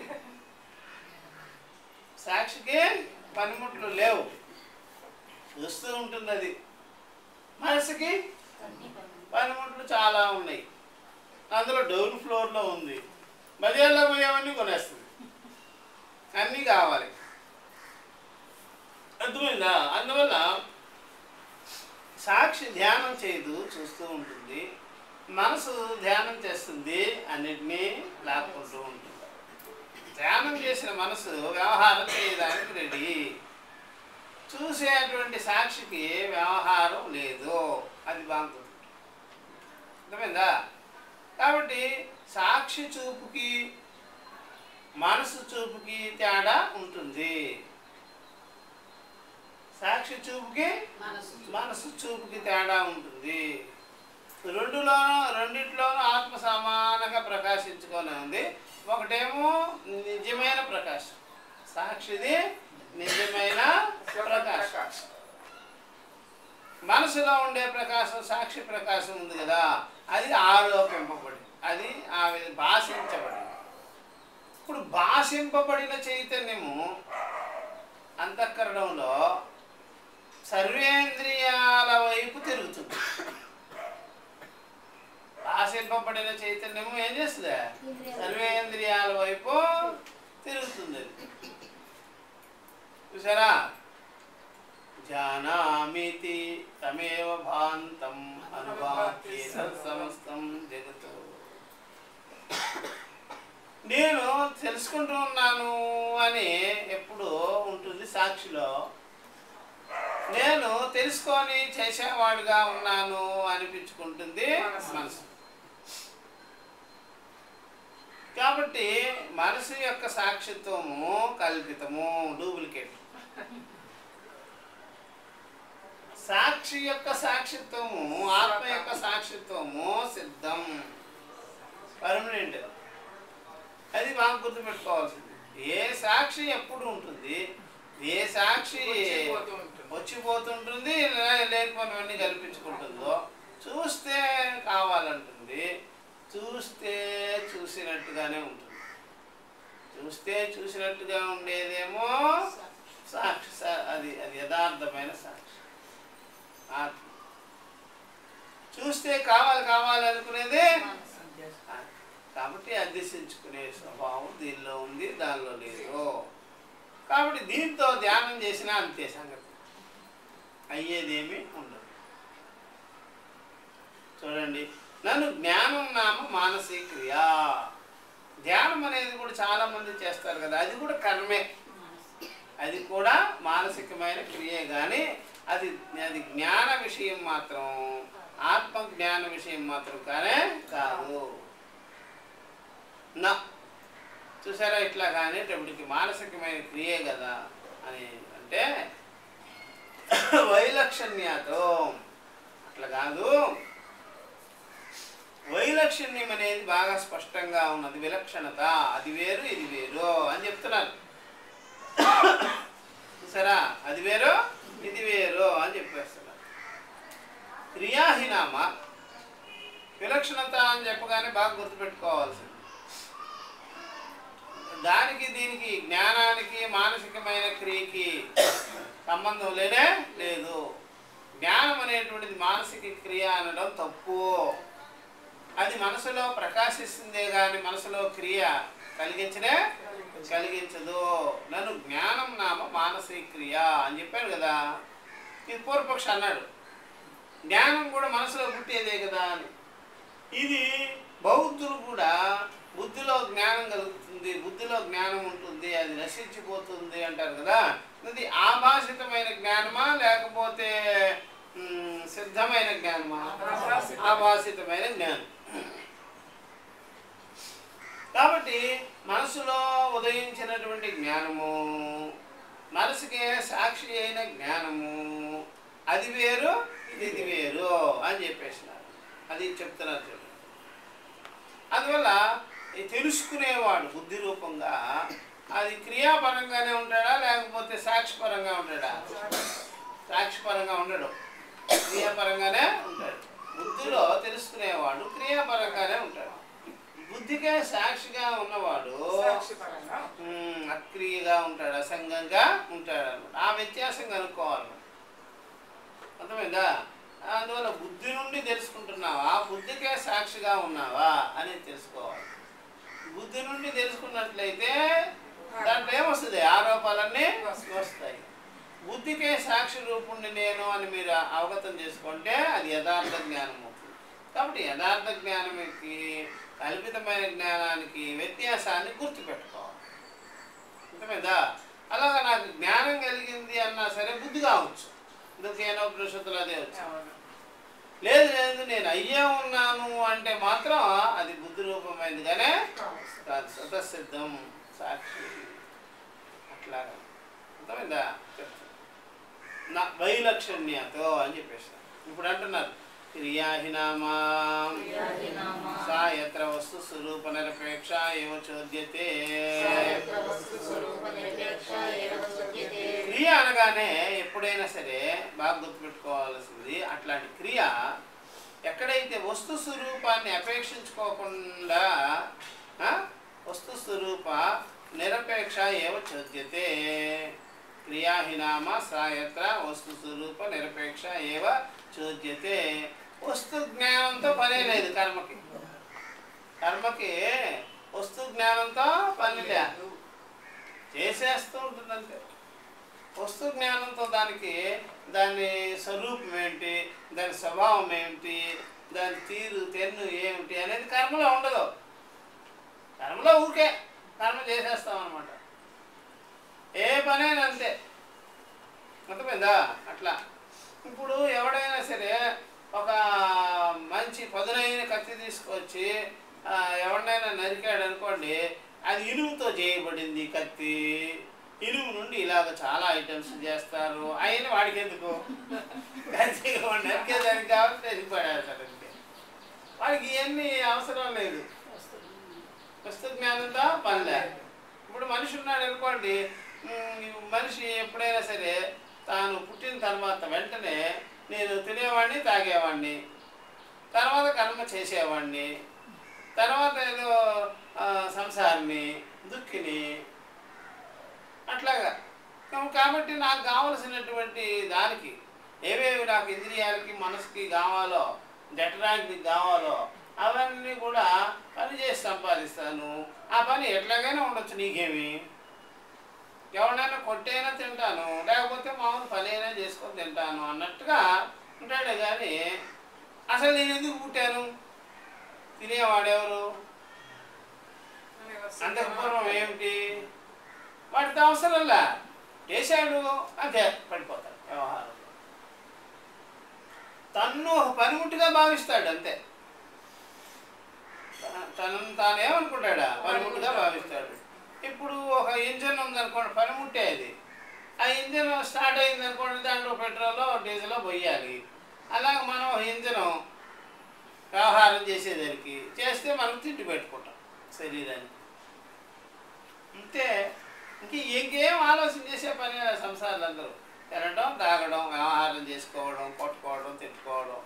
సాక్షికి పనిముట్లు లేవు, చూస్తూ ఉంటుంది అది. మనసుకి పనిముట్లు చాలా ఉన్నాయి. అందులో డౌన్ ఫ్లోర్లో ఉంది, బజార్లో పోయేవన్నీ కొనేస్తుంది, అన్నీ కావాలి. అర్థమైందా? అందువల్ల సాక్షి ధ్యానం చేయదు, చూస్తూ ఉంటుంది. మనసు ధ్యానం చేస్తుంది, అన్నిటినీ లాక్కుంటూ ఉంటుంది. ధ్యానం చేసిన మనసు వ్యవహారం చేయడానికి రెడీ. చూసేటువంటి సాక్షికి వ్యవహారం లేదు, అది బాగుంటుంది. అర్థమైందా? కాబట్టి సాక్షి చూపుకి మనసు చూపుకి తేడా ఉంటుంది. సాక్షి చూపుకి మనసు చూపుకి తేడా ఉంటుంది. రెండిట్లోనూ ఆత్మ సమానంగా ప్రకాశించుకొని ఉంది. ఒకటేమో నిజమైన ప్రకాశం, సాక్షిది నిజమైన ప్రకాశం. మనసులో ఉండే ప్రకాశం, సాక్షి ప్రకాశం ఉంది కదా, అది ఆరోపింపబడి, అది భాషించబడింది. ఇప్పుడు భాషింపబడిన చైతన్యము అంతఃకరణంలో సర్వేంద్రియాల వైపు తిరుగుతుంది. భాషింపబడిన చైతన్యము ఏం చేస్తుంది? సర్వేంద్రియాల వైపు తిరుగుతుంది. చూసారా? జానామితి తమేవ భాంతం అనుభాతి సమస్తం జగత్. నేను తెలుసుకుంటూ ఉన్నాను అని ఎప్పుడు ఉంటుంది సాక్షిలో. నేను తెలుసుకొని చేసేవాడుగా ఉన్నాను అనిపించుకుంటుంది మనసు. కాబట్టి మనసు యొక్క సాక్షిత్వము కల్పితము, డూప్లికేట్. సాక్షి యొక్క సాక్షిత్వము, ఆత్మ యొక్క సాక్షిత్వము సిద్ధం, పర్మనెంట్. అది బాగా గుర్తుపెట్టుకోవాల్సింది. ఏ సాక్షి ఎప్పుడు ఉంటుంది, ఏ సాక్షి వచ్చిపోతుంటుంది, లేనిపోయినవన్నీ కల్పించుకుంటుందో. చూస్తే కావాలంటుంది, చూస్తే చూసినట్టుగానే ఉంటుంది. చూస్తే చూసినట్టుగా ఉండేదేమో సాక్షి, అది అది యథార్థమైన సాక్షి. ఆత్మ చూస్తే కావాలనుకునేదే. కాబట్టి అధ్యసించుకునే స్వభావం దీనిలో ఉంది, దానిలో లేదు. కాబట్టి దీంతో ధ్యానం చేసినా అంతే సంగతి, అయ్యేదేమీ ఉండదు. చూడండి, నన్ను జ్ఞానం నామ మానసిక క్రియ. ధ్యానం అనేది కూడా చాలా మంది చేస్తారు కదా, అది కూడా కర్మే, అది కూడా మానసికమైన క్రియే. కానీ అది అది జ్ఞాన విషయం మాత్రం, ఆత్మ జ్ఞాన విషయం మాత్రం కానే కాదు. నా చూసారా, ఇట్లా కానేటప్పటికి మానసికమైన క్రియే కదా అని అంటే వైలక్షణ్యాతో అట్లా కాదు. వైలక్షణ్యం అనేది బాగా స్పష్టంగా ఉన్నది. విలక్షణత, అది వేరు ఇది వేరు అని చెప్తున్నారు. చూసారా, అది వేరు ఇది వేరు అని చెప్పేస్తున్నారు. క్రియాహీనామ విలక్షణత అని చెప్పగానే బాగా గుర్తుపెట్టుకోవాల్సింది. దానికి దీనికి జ్ఞానానికి మానసికమైన క్రియకి సంబంధం లేదు. జ్ఞానం అనేటువంటిది మానసిక క్రియ అనడం తప్పు. అది మనసులో ప్రకాశిస్తుందే కానీ మనసులో క్రియ కలిగించదు. నన్ను జ్ఞానం నామ మానసిక క్రియ అని చెప్పాను కదా. ఇది పూర్వపక్ష అన్నాడు, జ్ఞానం కూడా మనసులో పుట్టేదే కదా అని. ఇది బౌద్ధులు కూడా బుద్ధిలో జ్ఞానం కలుగుతుంది, బుద్ధిలో జ్ఞానం ఉంటుంది, అది నశించిపోతుంది అంటారు కదా. ఇది ఆభాసితమైన జ్ఞానమా లేకపోతే సిద్ధమైన జ్ఞానమా? ఆభాసితమైన జ్ఞానం. కాబట్టి మనసులో ఉదయించినటువంటి జ్ఞానము, మనసుకే సాక్షి అయిన జ్ఞానము, అది వేరు ఇది వేరు అని చెప్పేసినారు. అది చెప్తున్నారు చూడండి. అందువల్ల తెలుసుకునేవాడు బుద్ధి రూపంగా అది క్రియాపరంగానే ఉంటాడా లేకపోతే సాక్షిపరంగా ఉంటాడా? సాక్షిపరంగా ఉండడు, క్రియాపరంగానే ఉంటాడు. బుద్ధిలో తెలుసుకునేవాడు క్రియాపరంగానే ఉంటాడు. బుద్ధికే సాక్షిగా ఉన్నవాడు అక్రియగా ఉంటాడు, అసంగంగా ఉంటాడు అనమాట. ఆ వ్యత్యాసం కనుక్కోవాలి. అర్థమైందా? అందువల్ల బుద్ధి నుండి తెలుసుకుంటున్నావా, బుద్ధికే సాక్షిగా ఉన్నావా అనేది తెలుసుకోవాలి. బుద్ధి నుండి తెలుసుకున్నట్లయితే దాంట్లో ఏమొస్తుంది? ఆరోపాలన్నీ వస్తాయి. బుద్ధికే సాక్షి రూపుణ్ణి నేను అని మీరు అవగతం చేసుకుంటే అది యథార్థ జ్ఞానం అవుతుంది. కాబట్టి యథార్థ జ్ఞానానికి కల్పితమైన జ్ఞానానికి వ్యత్యాసాన్ని గుర్తుపెట్టుకోవాలి. అర్థమైందా? అలాగా నాకు జ్ఞానం కలిగింది అన్నా సరే బుద్ధి కావచ్చు, ఇందుకేనో ఉపనిషత్తులు అదే వచ్చాను. లేదు నేను అయ్యే ఉన్నాను అంటే మాత్రం అది బుద్ధి రూపమైందిగానే కాదు, స్వతసిద్ధం సాక్షి అట్లాగా. అర్థమైందా? నా వైలక్షణ్యతో అని చెప్పేసి ఇప్పుడు అంటున్నారు క్రియాహినామా సా యత్ర వస్తు స్వరూప నిరపేక్ష ఏవ చోద్యతే. క్రియ అనగానే ఎప్పుడైనా సరే బాగా గుర్తుపెట్టుకోవాల్సింది, అట్లాంటి క్రియ ఎక్కడైతే వస్తు స్వరూపాన్ని అపేక్షించుకోకుండా వస్తు స్వరూప నిరపేక్ష ఏవ చోద్యతే. క్రియాహినామ సాయత్ర వస్తు స్వరూప నిరపేక్ష ఏవ చోద్యతే. వస్తు జ్ఞానంతో పనే లేదు కర్మకి. కర్మకి వస్తు జ్ఞానంతో పని లేదు, చేసేస్తూ ఉంటుందంటే. వస్తు జ్ఞానంతో దాని స్వరూపం ఏమిటి, దాని స్వభావం ఏమిటి, దాని తీరు తెన్ను ఏమిటి అనేది కర్మలో ఉండదు. కర్మలో ఊరికే కర్మ చేసేస్తాం అన్నమాట. ఏ పనైనా అంతే, అర్థమైందా? అట్లా ఇప్పుడు ఎవడైనా సరే ఒక మంచి పదునైన కత్తి తీసుకొచ్చి ఎవరినైనా నరికాడు అనుకోండి, అది ఇనుముతో చేయబడింది కత్తి. ఇనుము నుండి ఇలాగ చాలా ఐటమ్స్ చేస్తారు. అయినా వాడికి ఎందుకు కత్తి నరికేదానికి కాబట్టి నరికిపడేస్తాడు. అంటే వాడికి ఇవన్నీ అవసరం లేదు, వస్తు జ్ఞానంతో పనిలే. ఇప్పుడు మనిషి ఉన్నాడు అనుకోండి, మనిషి ఎప్పుడైనా సరే తాను పుట్టిన తర్వాత వెంటనే నేను తినేవాడిని, తాగేవాడిని, తర్వాత కర్మ చేసేవాడిని, తర్వాత ఏదో సంసారిని, దుఃఖిని, అట్లాగా. కాబట్టి నాకు కావలసినటువంటి దానికి ఏవేవి నాకు ఇంద్రియాలకి మనసుకి కావాలో, జఠరానికి కావాలో అవన్నీ కూడా పని చేసి సంపాదిస్తాను. ఆ పని ఎట్లాగైనా ఉండొచ్చు, నీకేమి. ఎవరినైనా కొట్టైనా తింటాను, లేకపోతే మామూలు పని అయినా చేసుకొని తింటాను అన్నట్టుగా ఉంటాడే. కానీ అసలు నేను ఎందుకు పుట్టాను, తినేవాడెవరు, అంతకు పూర్వం ఏమిటి, వాటితో అవసరంలా చేశాడు అంతే, పడిపోతాడు వ్యవహారం. తన్ను ఒక పనిముట్టుగా భావిస్తాడు అంతే. తనను తానేమనుకుంటాడా, పనిముట్టుగా భావిస్తాడు. ఇప్పుడు ఒక ఇంజన్ ఉందనుకోండి, పనిముట్టే అది. ఆ ఇంజన్ స్టార్ట్ అయింది అనుకోండి, దాంట్లో పెట్రోలో డీజిలో పోయాలి. అలాగే మనం ఇంజన్ వ్యవహారం చేసేదానికి చేస్తే మనం తిండి పెట్టుకుంటాం శరీరానికి అంతే. ఇంకేం ఆలోచన చేసే పని సంసారాలు అందరూ తినడం, తాగడం, వ్యవహారం చేసుకోవడం, కొట్టుకోవడం, తిట్టుకోవడం,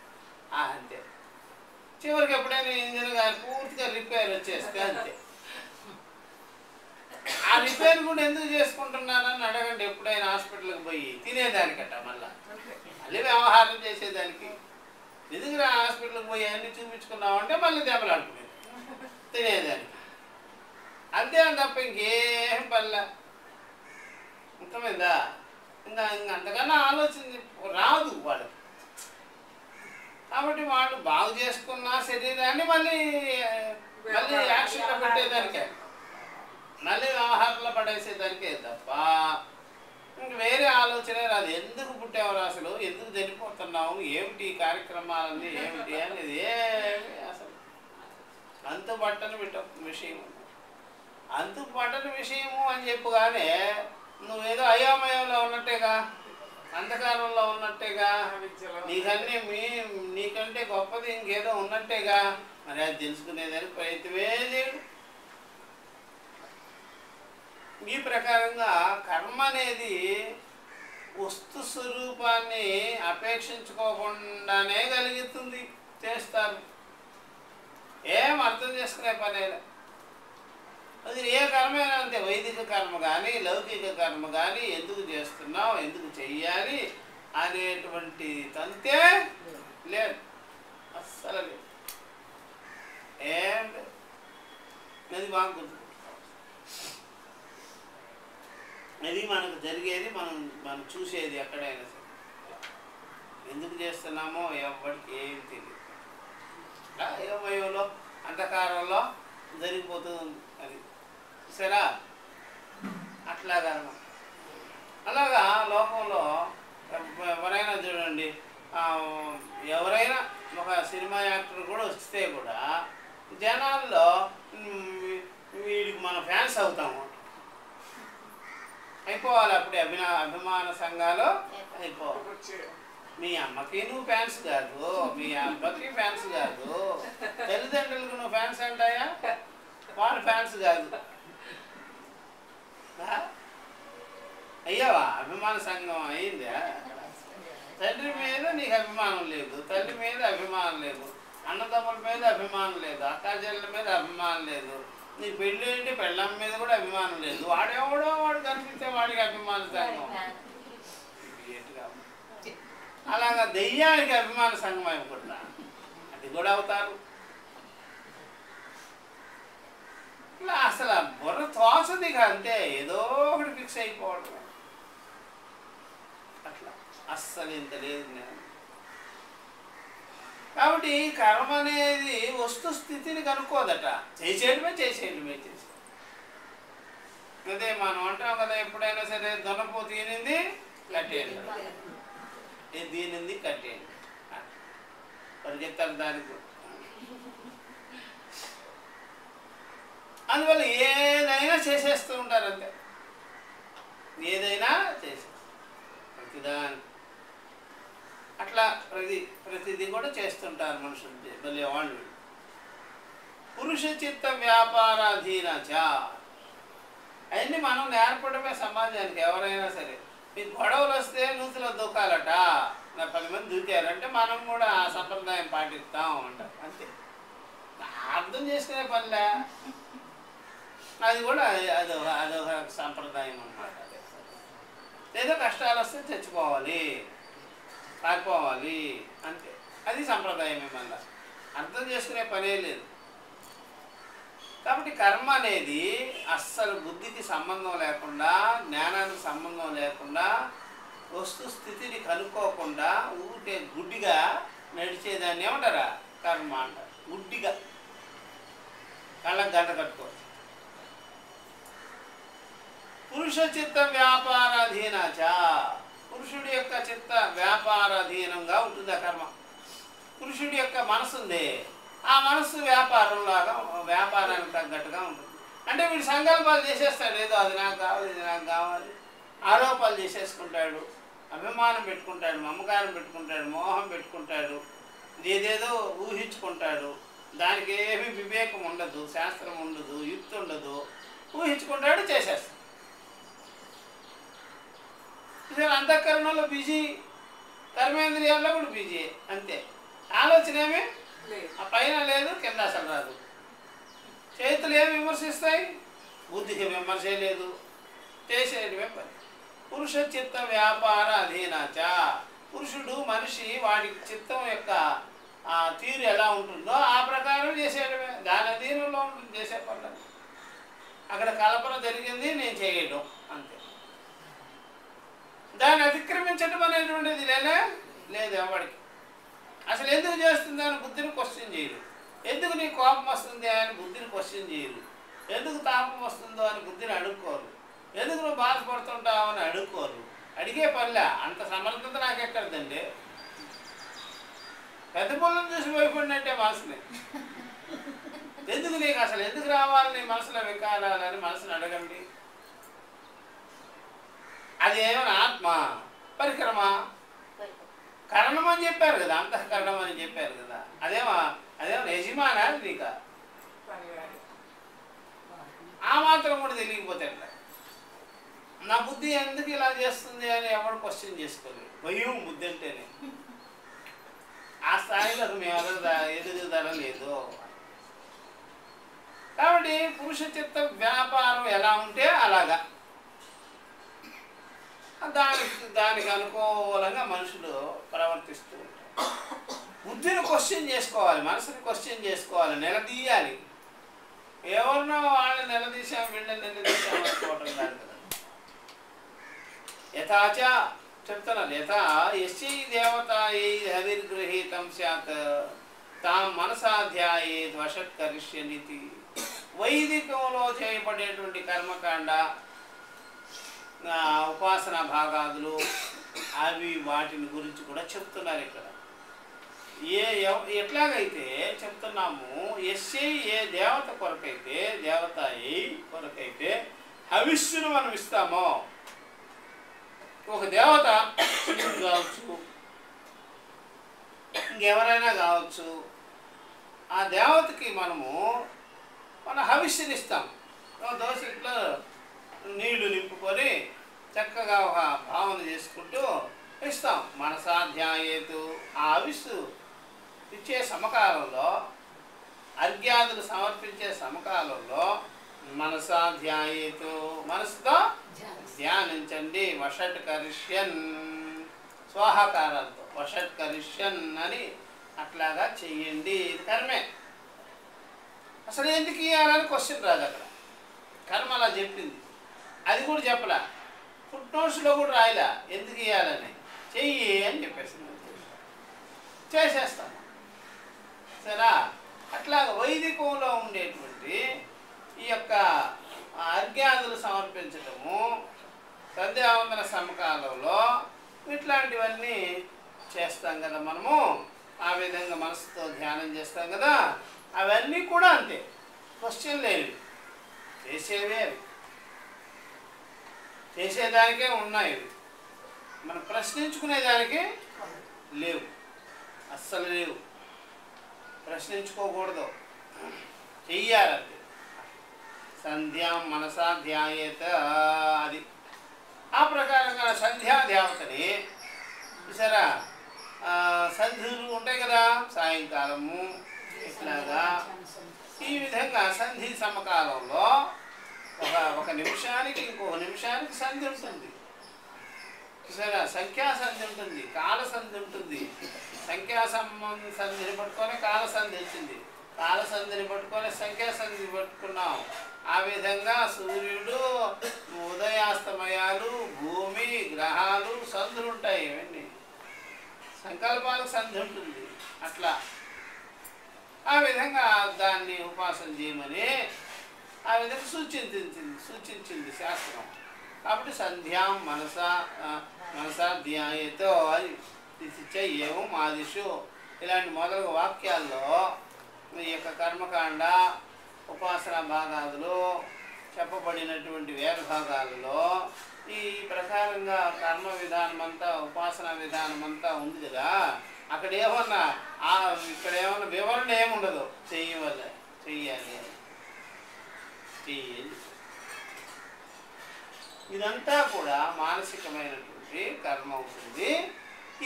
అంతే. చివరికి ఎప్పుడైనా ఇంజన్ కానీ పూర్తిగా రిపేర్ వచ్చేస్తే అంతే. ఆ రిపేర్ కూడా ఎందుకు చేసుకుంటున్నానని అడగండి ఎప్పుడైనా హాస్పిటల్కి పోయి, తినేదానికట మళ్ళీ వ్యవహారం చేసేదానికి. ఎందుకు హాస్పిటల్కి పోయి అన్నీ చూపించుకున్నామంటే మళ్ళీ దెబ్బలాడుకునేది తినేదానికి అంతే తప్ప ఇంకేం పనిలే. అర్థమైందా? ఇంకా అంతకన్నా ఆలోచన రాదు వాళ్ళకి. కాబట్టి వాళ్ళు బాగు చేసుకున్న శరీరాన్ని మళ్ళీ యాక్షన్లో పెట్టేదానికే, మళ్ళీ వ్యవహారంలో పడేసేదానికే తప్ప ఇంక వేరే ఆలోచనే రాదు. ఎందుకు పుట్టేవారు, అసలు ఎందుకు చనిపోతున్నావు, ఏమిటి కార్యక్రమాలన్నీ ఏమిటి అనేది ఏమి అసలు అంతు పట్టని విషయం. అంతు పట్టని విషయము అని చెప్పుగానే నువ్వేదో అయోమయంలో ఉన్నట్టేగా, అంధకారంలో ఉన్నట్టేగా, నీకంటే గొప్పది ఇంకేదో ఉన్నట్టేగా. మరి అది తెలుసుకునేదానికి ప్రయత్నమే చేయడు. ఈ ప్రకారంగా కర్మ అనేది వస్తు స్వరూపాన్ని అపేక్షించుకోకుండానే కలుగుతుంది, చేస్తారు. ఏం అర్థం చేసుకునే పనేలా. అది ఏ కర్మైనా అంతే, వైదిక కర్మ కానీ లౌకిక కర్మ కానీ ఎందుకు చేస్తున్నావు, ఎందుకు చెయ్యాలి అనేటువంటి తంతే లేదు, అస్సలు లేదు. ఏం లేదు. అది బాగా గుర్తు. అది మనకు జరిగేది, మనం చూసేది ఎక్కడైనా సరే. ఎందుకు చేస్తున్నామో ఎవరికి ఏమి తెలియదు. అయోమయంలో అంధకారంలో జరిగిపోతుంది అది. సరే అట్లాగా అలాగా లోకంలో ఎవరైనా చూడండి, ఎవరైనా ఒక సినిమా యాక్టర్ కూడా వస్తే కూడా జనాల్లో వీడికి మన ఫ్యాన్స్ అవుతాము అయిపోవాలి. అప్పుడే అభిమాన సంఘాలు అయిపోవాలి. మీ అమ్మకి నువ్వు ఫ్యాన్స్ కాదు, మీ అబ్బకి ఫ్యాన్స్ కాదు, తల్లిదండ్రులకు నువ్వు ఫ్యాన్స్ అంటాయా, వాళ్ళు ఫ్యాన్స్ కాదు. అయ్యావా అభిమాన సంఘం అయిందా? తండ్రి మీద నీకు అభిమానం లేదు, తల్లి మీద అభిమానం లేదు, అన్నదమ్ముల మీద అభిమానం లేదు, అక్కాచెల్లెల మీద అభిమానం లేదు, నీ పెళ్ళి ఏంటి పెళ్ళమ్మ మీద కూడా అభిమానం లేదు. వాడెవడో వాడు కనిపిస్తే వాడికి అభిమాన సంఘం. అలాగా దెయ్యానికి అభిమాన సంఘం అయిపోతా, అది కూడా అవుతారు. ఇలా అసలు బుర్ర తోసది అంతే, ఏదో ఒకటి ఫిక్స్ అయిపోవడం. అస్సలు ఇంత లేదు జ్ఞానం. కాబట్టి కర్మ అనేది వస్తుస్థితిని కనుక్కోదట, చేసేయడమే చేసేయడమే చేసే. అదే మనం అంటాం కదా, ఎప్పుడైనా సరే దున్నపోతు ఈనింది కట్టేయండి, దీనింది కట్టేయండి, పరిగెత్తాలి దానికి. అందువల్ల ఏదైనా చేసేస్తూ ఉంటారు అంతే, ఏదైనా చేసేస్తారు ప్రతిదాన్ని. అట్లా ప్రతిదీ కూడా చేస్తుంటారు మనుషులు, భలే వాళ్ళు. పురుష చిత్త వ్యాపారాధీనచ, అవన్నీ మనం నేర్పడమే సమాజానికి. ఎవరైనా సరే మీకు గొడవలు వస్తే నూతులో దూకాలట, నా 10 మంది దూకారంటే మనం కూడా ఆ సంప్రదాయం పాటిస్తాం అంటారు అంతే. అర్థం చేసుకునే పనిలే, అది కూడా అదొక సంప్రదాయం అన్నమాట. ఏదో కష్టాలు వస్తే తెచ్చుకోవాలి, పారిపోవాలి అంతే, అది సంప్రదాయమే. మళ్ళీ అర్థం చేసుకునే పనే లేదు. కాబట్టి కర్మ అనేది అస్సలు బుద్ధికి సంబంధం లేకుండా, జ్ఞానానికి సంబంధం లేకుండా, వస్తుస్థితిని కనుక్కోకుండా ఊరికే గుడ్డిగా నడిచేదాన్ని ఏమంటారా కర్మ అంటారు. గుడ్డిగా కళ్ళకు గంట కట్టుకోవచ్చు. పురుష చిత్త వ్యాపారాధీనచ, పురుషుడి యొక్క చిత్త వ్యాపారాధీనంగా ఉంటుంది ఆ కర్మ. పురుషుడి యొక్క మనసు ఉంది, ఆ మనస్సు వ్యాపారానికి తగ్గట్టుగా ఉంటుంది. అంటే వీడు సంకల్పాలు చేసేస్తాడు, ఏదో అది నాకు కావాలి, ఇది నాకు కావాలి, ఆరోపాలు చేసేసుకుంటాడు, అభిమానం పెట్టుకుంటాడు, మమకారం పెట్టుకుంటాడు, మోహం పెట్టుకుంటాడు, ఏదేదో ఊహించుకుంటాడు. దానికి ఏమీ వివేకం ఉండదు, శాస్త్రం ఉండదు, యుక్తి ఉండదు, ఊహించుకుంటాడు, చేసేస్తాడు. అంతఃకరణలో బిజీ, కర్మేంద్రియాల్లో కూడా బిజీ అంతే. ఆలోచన ఏమి ఆ పైన లేదు, కింద అసలు రాదు. చేతులు ఏమి విమర్శిస్తాయి, బుద్ధికి విమర్శే లేదు, చేసేటివే పని. పురుష చిత్త వ్యాపార అధీనచ, పురుషుడు మనిషి వాడి చిత్తం యొక్క తీరు ఎలా ఉంటుందో ఆ ప్రకారం చేసేయడమే, దాని అధీనంలో ఉంటుంది చేసే పనులు. అక్కడ కల్పన జరిగింది, నేను చేయడం అంతే. దాన్ని అతిక్రమించడం అనేటువంటిది లేదు ఎవరికి. అసలు ఎందుకు చేస్తుంది అని బుద్ధిని క్వశ్చన్ చేయరు, ఎందుకు నీకు కోపం వస్తుంది అని బుద్ధిని క్వశ్చన్ చేయరు, ఎందుకు తాపం వస్తుందో అని బుద్ధిని అడుక్కోరు, ఎందుకు నువ్వు బాధపడుతుంటావు అని అడుక్కోరు. అడిగే పనిలే, అంత సమర్థత నాకెక్కడదండి. పెద్ద పొలం చూసి భయపడినట్టే మనసుని. ఎందుకు నీకు అసలు ఎందుకు రావాలి నీ మనసులో వికారాలని మనసుని అడగండి. అది ఏమైనా ఆత్మ పరిక్రమ కరణం అని చెప్పారు కదా, అంతఃకరణం అని చెప్పారు కదా, అదేమో యజమానా నీక? ఆ మాత్రం కూడా తెలియకపోతే ఎట్లా? నా బుద్ధి ఎందుకు ఇలా చేస్తుంది అని ఎవరు క్వశ్చన్ చేసుకోలేదు. భయం బుద్ధి అంటేనే. ఆ స్థాయిలో మేము ఎదుగుదల లేదు. కాబట్టి పురుష చిత్త వ్యాపారం ఎలా ఉంటే అలాగా దానికి అనుకూలంగా మనుషులు ప్రవర్తిస్తూ ఉంటారు. బుద్ధిని క్వశ్చన్ చేసుకోవాలి, మనసుని క్వశ్చన్ చేసుకోవాలి, నిలదీయాలి. ఎవరినో వాళ్ళని నిలదీశాం, వీళ్ళని నిలదీశాం అనుకోవటం కాదు కదా. యథాచ చెప్తున్నారు, యథా యశ్చై దేవతాయై హవిర్గృహీతం స్యాత్ తాం మనసాధ్యాయేద్ వషట్కరిష్యనితి. వైదికంలో చేయబడేటువంటి కర్మకాండ, ఉపాసన భాగాదులు అవి వాటిని గురించి కూడా చెప్తున్నారు ఇక్కడ. ఎట్లాగైతే చెప్తున్నాము, ఎస్ఐ ఏ దేవత కొరకైతే, దేవత ఏ కొరకైతే హవిస్సును మనం ఇస్తామో, ఒక దేవత కావచ్చు, ఇంకెవరైనా కావచ్చు, ఆ దేవతకి మనము మన హవిస్సుని ఇస్తాం. దోశలో నీళ్లు నింపుకొని చక్కగా ఒక భావన చేసుకుంటూ ఇస్తాం. మనసాధ్యాయేతు, ఆ హవిస్సు ఇచ్చే సమకాలంలో, అర్ఘ్యాదులు సమర్పించే సమకాలంలో మనసాధ్యాయేతు, మనసుతో ధ్యానించండి. వషట్కరిష్యన్, స్వాహాకారాలతో వషట్కరిష్యన్ అని అట్లాగా చెయ్యండి. ఇది కర్మే. అసలు ఎందుకు ఇవ్వాలని క్వశ్చన్ రాదు అక్కడ. కర్మ అలా చెప్పింది, అది కూడా చెప్పలా. ఫుట్ నోట్స్లో కూడా రాయలా ఎందుకు ఇవ్వాలని. చెయ్యి అని చెప్పేసింది, చేసేస్తాము. సరే, అట్లాగ వైదికంలో ఉండేటువంటి ఈ యొక్క అర్ఘ్యాదులు సమర్పించటము, సంధ్యావందన సమకాలంలో ఇట్లాంటివన్నీ చేస్తాం కదా మనము. ఆ విధంగా మనసుతో ధ్యానం చేస్తాం కదా, అవన్నీ కూడా అంతే, క్వశ్చన్ లేనివి, చేసేవే అవి, చేసేదానికే ఉన్నాయి. మనం ప్రశ్నించుకునేదానికి లేవు, అస్సలు లేవు, ప్రశ్నించుకోకూడదు, చెయ్యాలంటే. సంధ్యాం మనసా ధ్యాయేత, అది ఆ ప్రకారంగా సంధ్యాదేవతని చూసారా. సంధులు ఉంటాయి కదా, సాయంకాలము ఇట్లాగా ఈ విధంగా సంధి సమకాలంలో ఒక నిమిషానికి ఇంకొక నిమిషానికి సంధి ఉంటుంది చూసారా. సంఖ్యా సంధి ఉంటుంది, కాల సంధి ఉంటుంది. సంఖ్యా సంధిని పట్టుకొని కాల సంధి వచ్చింది, కాల సంధిని పట్టుకొని సంఖ్యా సంధి పట్టుకున్నాం. ఆ విధంగా సూర్యుడు, ఉదయాస్తమయాలు, భూమి, గ్రహాలు, సంధులు ఉంటాయి. ఇవన్నీ సంకల్పాలకు సంధి ఉంటుంది. అట్లా ఆ విధంగా దాన్ని ఉపాసన చేయమని ఆ విధంగా సూచించింది శాస్త్రం. కాబట్టి సంధ్యాం మనసా ధ్యాయతో అది ఏమో ఆదిషు ఇలాంటి మొదలగు వాక్యాల్లో ఈ యొక్క కర్మకాండ ఉపాసన భాగాదులు చెప్పబడినటువంటి వేద భాగాలలో ఈ ప్రకారంగా కర్మ విధానం అంతా, ఉపాసన విధానం అంతా ఉంది కదా. అక్కడ ఏమన్నా ఇక్కడ ఏమన్నా వివరణ ఏముండదు, చెయ్యాలి ఇదంతా కూడా మానసికమైనటువంటి కర్మ అవుతుంది.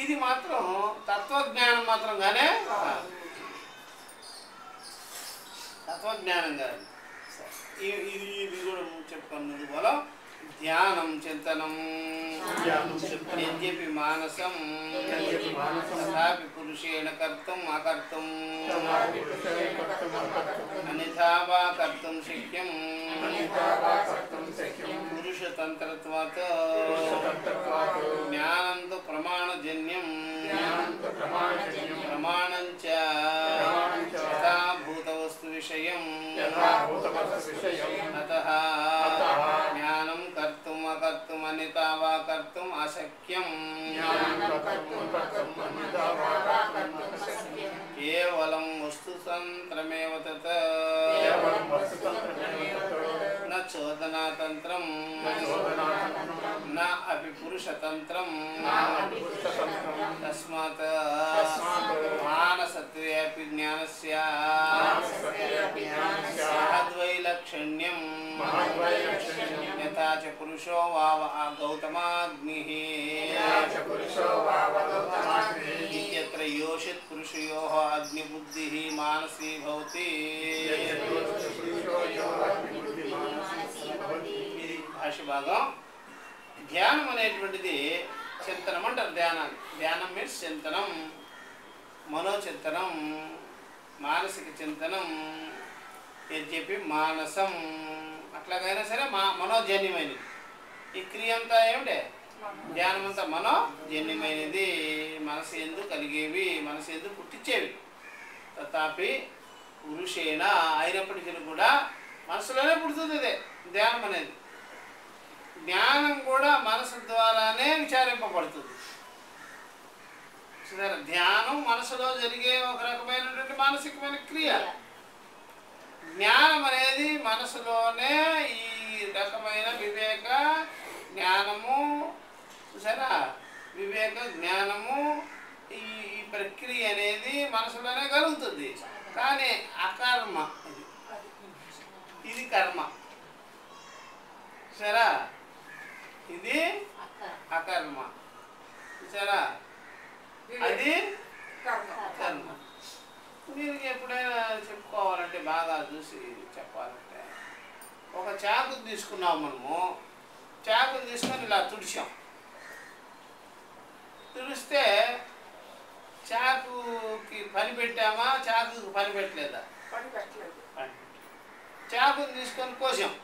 ఇది మాత్రం తత్వజ్ఞానం మాత్రంగానే, తత్వజ్ఞానం కాదు. ఇది కూడా చెప్పుకున్నది పోలో ధ్యానం చింతనం యజ్ఞపి మానసం తథాపి పురుషేణ కర్తుం అకర్తుం అన్యథా వా కర్తుం శక్యం పురుషతంత్రత్వాత్ జ్ఞానం తు ప్రమాణజన్యం ప్రమాణంచ యథా భూతవస్తు విషయం అతః జ్ఞానం కర్తుం అకర్తుం అన్యథా వా కర్తుం అశక్యం కేవలం వస్తుతంత్రమేవ తత్ న చోదనాతంత్రం న అపి పురుషతంత్రం తస్మాత్ మానసత్వే అపి జ్ఞానస్య మహద్వైలక్షణ్యం యథా చ పురుషో వావ గౌతమాగ్నిః ఇత్యత్ర యోషిత్ పురుషయోః అగ్నిబుద్ధిః మానసీ భవతి. ఇది భాష భాగం. ధ్యానం అనేటువంటిది చింతనం అంటారు. ధ్యానం మీన్స్ చింతనం, మనోచింతనం, మానసిక చింతనం. అని చెప్పి మానసం అట్లాగైనా సరే మనోజన్యమైనది. ఈ క్రియ అంతా ఏమిటే ధ్యానం అంతా మనోజన్యమైనది, మనసు ఎందు కలిగేవి, మనసు ఎందు పుట్టించేవి. తథాపి పురుషేణ అయినప్పటికీ కూడా మనసులోనే పుడుతుంది అదే ధ్యానం అనేది. జ్ఞానం కూడా మనసు ద్వారానే విచారింపబడుతుంది. సరే, ధ్యానం మనసులో జరిగే ఒక రకమైనటువంటి మానసికమైన క్రియ. జ్ఞానం అనేది మనసులోనే ఈ రకమైన వివేక జ్ఞానము, చూసారా, వివేక జ్ఞానము ఈ ప్రక్రియ అనేది మనసులోనే కలుగుతుంది. కానీ అకర్మ, ఇది కర్మ. సరే, ఇది అకర్మ. సరే, అది కర్మ. మీరు ఎప్పుడైనా చెప్పుకోవాలంటే బాగా చూసి చెప్పాలంటే, ఒక చాకు తీసుకున్నాం మనము, చాకుని తీసుకొని ఇలా తుడిచాం. తుడిస్తే చాకుకి పని పెట్టామా, చాకుకి పని పెట్టలేదా? చాకుని తీసుకొని కోసాం,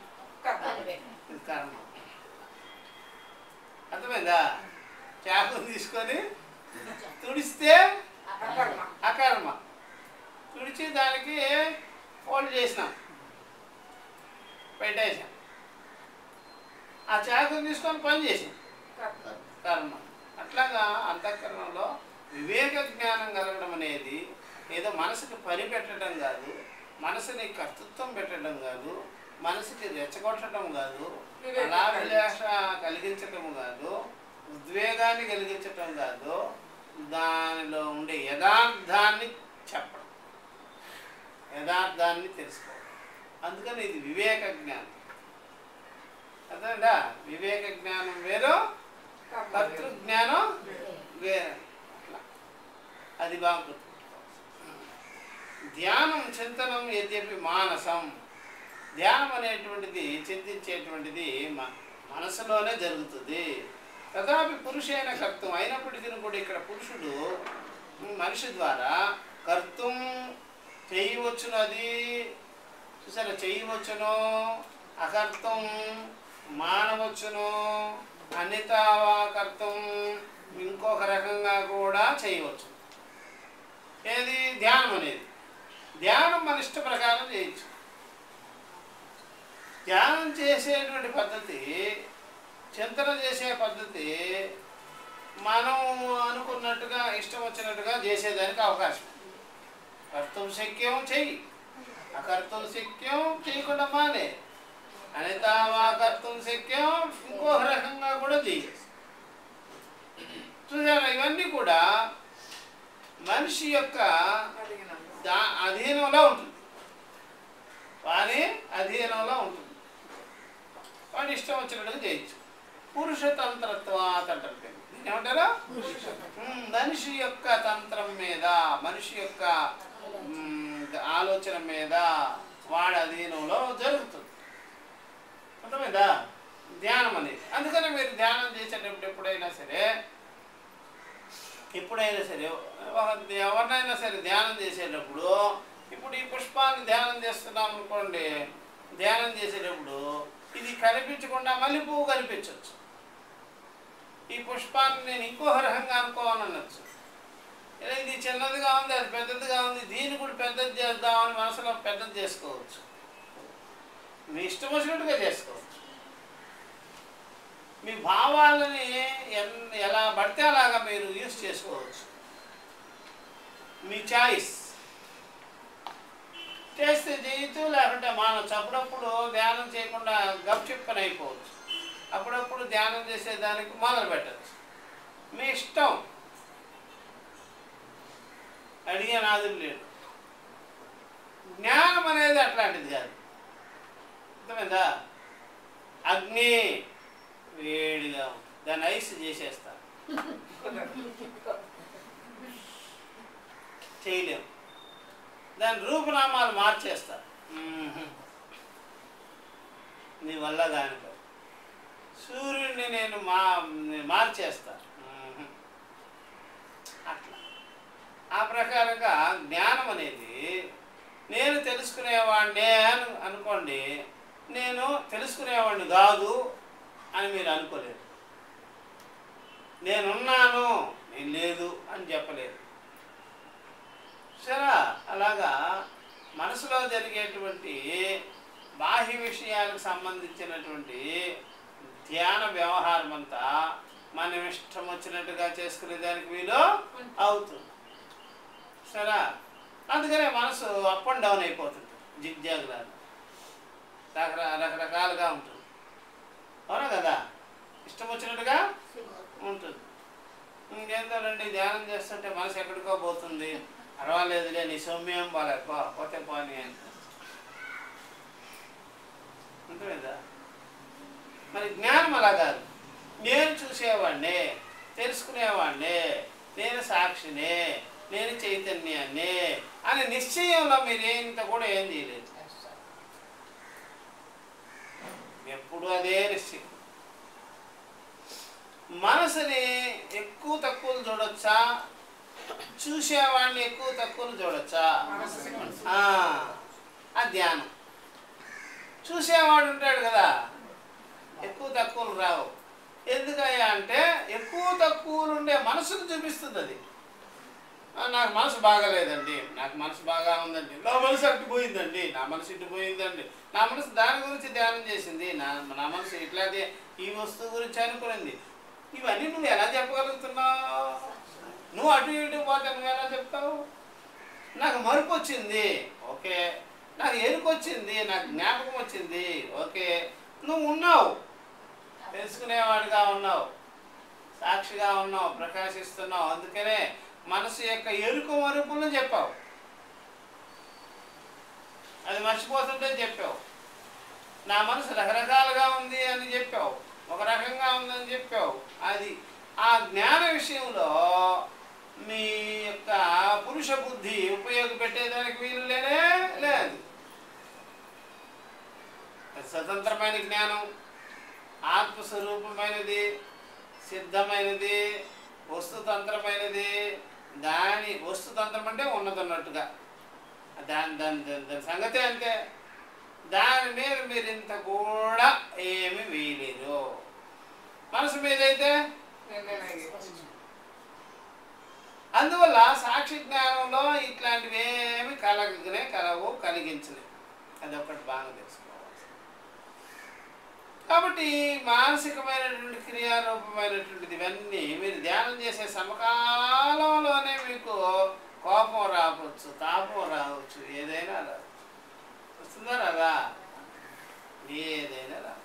ఇది కర్మ. అర్థమైందా? చాకుని తీసుకొని తుడిస్తే అకర్మ, తుడిచి దానికి ఫోల్డ్ చేసినాం, పెట్టేసాం. ఆ చాకుని తీసుకొని పని చేసాం, కర్మ. అట్లాగా అంతఃకరణలో వివేక జ్ఞానం కలగడం అనేది ఏదో మనసుకి పని పెట్టడం కాదు, మనసుని కర్తృత్వం పెట్టడం కాదు, మనసుకి రెచ్చగొట్టడం కాదు, అభిలాష కలిగించటం కాదు, ఉద్వేగాన్ని కలిగించటం కాదు, దానిలో ఉండే యథార్థాన్ని చెప్పడం, యథార్థాన్ని తెలుసుకోవడం. అందుకని ఇది వివేక జ్ఞానం. అదేంటా వివేక జ్ఞానం వేరు, కర్తృజ్ఞానం వేరే. అట్లా అది బాగా గుర్తుపెట్టుకోవాలి. ధ్యానం చింతనం యద్యపి మానసం, ధ్యానం అనేటువంటిది చింతించేటువంటిది మనసులోనే జరుగుతుంది. తథాపి పురుషైన కర్తం, అయినప్పటికీ కూడా ఇక్కడ పురుషుడు మనిషి ద్వారా కర్తం చేయవచ్చును. అది చూసారా, చేయవచ్చును, అకర్తం మానవచ్చును, అన్నితావా కర్తం ఇంకొక రకంగా కూడా చేయవచ్చు. ఏది ధ్యానం అనేది, ధ్యానం మన ఇష్ట ప్రకారం చేయొచ్చు. ధ్యానం చేసేటువంటి పద్ధతి, చింతన చేసే పద్ధతి మనం అనుకున్నట్టుగా ఇష్టం వచ్చినట్టుగా చేసేదానికి అవకాశం. కర్తం శక్యం చెయ్యి, అకర్తం శక్యం చేయకుండా మానే, అనితావా కర్తం శక్యం ఇంకొక రకంగా కూడా చెయ్యి. చూసారా, ఇవన్నీ కూడా మనిషి యొక్క అధీనంలో ఉంటుంది, వారి అధీనంలో ఉంటుంది. వాడు ఇష్టం వచ్చినట్టుగా చేయొచ్చు. పురుషతంత్రత్వాత్ అంటారు. దీన్ని ఏమంటారా? మనిషి యొక్క తంత్రం మీద, మనిషి యొక్క ఆలోచన మీద వాడి అధీనంలో జరుగుతుంది. అర్థమైందా ధ్యానం అనేది? అందుకని మీరు ధ్యానం చేసేటప్పుడు ఎప్పుడైనా సరే ఎవరినైనా సరే ధ్యానం చేసేటప్పుడు, ఇప్పుడు ఈ పుష్పాన్ని ధ్యానం చేస్తున్నాం అనుకోండి, ధ్యానం చేసేటప్పుడు ఇది కనిపించకుండా మళ్ళీ పువ్వు కనిపించవచ్చు. ఈ పుష్పాన్ని నేను ఇంకో రకంగా అనుకోవాలని అనొచ్చు. ఇది చిన్నదిగా ఉంది, అది పెద్దదిగా ఉంది, దీన్ని కూడా పెద్దది చేద్దామని మనసులో పెద్దది చేసుకోవచ్చు. మీ ఇష్టం వచ్చినట్టుగా చేసుకోవచ్చు. మీ భావాలని ఎలా పడితే అలాగా మీరు యూజ్ చేసుకోవచ్చు. మీ చాయిస్. చేస్తే చేయొచ్చు, లేకుంటే మానవచ్చు. అప్పుడప్పుడు ధ్యానం చేయకుండా గప్చిప్పని అయిపోవచ్చు. అప్పుడప్పుడు ధ్యానం చేసేదానికి మొదలు పెట్టచ్చు. మీ ఇష్టం, అడిగే నాదులు లేడు. జ్ఞానం అనేది అట్లాంటిది కాదు. అర్థమైందా? అగ్ని వేడిగా దాన్ని ఐస్ చేసేస్తారు, చేయలేము. దాని రూపనామాలు మార్చేస్తారు, నీ వల్ల దానిపై. సూర్యుడిని నేను మార్చేస్తాను. అట్లా ఆ ప్రకారంగా జ్ఞానం అనేది నేను తెలుసుకునేవాడినే అని అనుకోండి, నేను తెలుసుకునేవాడిని కాదు అని మీరు అనుకోలేరు. నేనున్నాను, నేను లేదు అని చెప్పలేరు. సరే, అలాగా మనసులో జరిగేటువంటి బాహ్య విషయాలకు సంబంధించినటువంటి ధ్యాన వ్యవహారం అంతా మనం ఇష్టం వచ్చినట్టుగా చేసుకునేదానికి వీలు అవుతుంది. సరే, అందుకనే మనసు అప్ అండ్ డౌన్ అయిపోతుంది, జిగ్జాగ్లాగా రకరకాలుగా ఉంటుంది. అవునా కదా? ఇష్టం వచ్చినట్టుగా ఉంటుంది. ఇంకేంటోనండి, ధ్యానం చేస్తుంటే మనసు ఎక్కడికో పోతుంది, పర్వాలేదులే నీ సౌమ్యం పోతే పోనీ అని ఉంటుంది కదా. మరి జ్ఞానం అలా కాదు. నేను చూసేవాడిని, తెలుసుకునేవాడిని, నేను సాక్షిని, నేను చైతన్యాన్ని అనే నిశ్చయంలో మీరు ఇంత కూడా ఏం చేయలేదు. ఎప్పుడు అదే నిశ్చయం. మనసుని ఎక్కువ తక్కువలు చూడొచ్చా, చూసేవాడిని ఎక్కువ తక్కువలు చూడొచ్చా? ఆ ధ్యానం. చూసేవాడు ఉంటాడు కదా, ఎక్కువ తక్కువలు రావు. ఎందుకయ్యా అంటే ఎక్కువ తక్కువలు ఉండే మనసును చూపిస్తుంది అది. నాకు మనసు బాగాలేదండి, నాకు మనసు బాగా ఉందండి, నా మనసు అటు పోయిందండి, నా మనసు ఇటు పోయిందండి, నా మనసు దాని గురించి ధ్యానం చేసింది, నా మనసు ఇట్లాగే ఈ వస్తువు గురించి అనుకునింది. ఇవన్నీ నువ్వు ఎలా చెప్పగలుగుతున్నావు? నువ్వు అటు ఇటు పోతే నువ్వు ఎలా చెప్తావు? నాకు మరుపు వచ్చింది, ఓకే. నాకు ఎరుకు వచ్చింది, నాకు జ్ఞాపకం వచ్చింది, ఓకే. నువ్వు ఉన్నావు, తెలుసుకునేవాడిగా ఉన్నావు, సాక్షిగా ఉన్నావు, ప్రకాశిస్తున్నావు. అందుకనే మనసు యొక్క ఎరుకు మరుపులను చెప్పావు. అది మర్చిపోతుంటే చెప్పావు. నా మనసు రకరకాలుగా ఉంది అని చెప్పావు, ఒక రకంగా ఉందని చెప్పావు. అది ఆ జ్ఞాన విషయంలో మీ యొక్క పురుష బుద్ధి ఉపయోగపెట్టేదానికి వీలు లేదు. స్వతంత్రమైన జ్ఞానం, ఆత్మస్వరూపమైనది, సిద్ధమైనది, వస్తుతంత్రమైనది. దాని వస్తుతంత్రం అంటే ఉన్నదన్నట్టుగా దాని సంగతే అంతే. దాని మీద మీరు ఇంత కూడా ఏమి వేయలేరు. మనసు మీద అయితే అందువల్ల సాక్షి జ్ఞానంలో ఇట్లాంటివి ఏమి కలవు కలిగించలే. అదొకటి బాగా తెలుసుకోవాలి. కాబట్టి మానసికమైనటువంటి క్రియారూపమైనటువంటిది ఇవన్నీ మీరు ధ్యానం చేసే సమకాలంలోనే మీకు కోపం రావచ్చు, తాపం రావచ్చు, ఏదైనా రావచ్చు. వస్తుందా రాదా? ఏదైనా రా,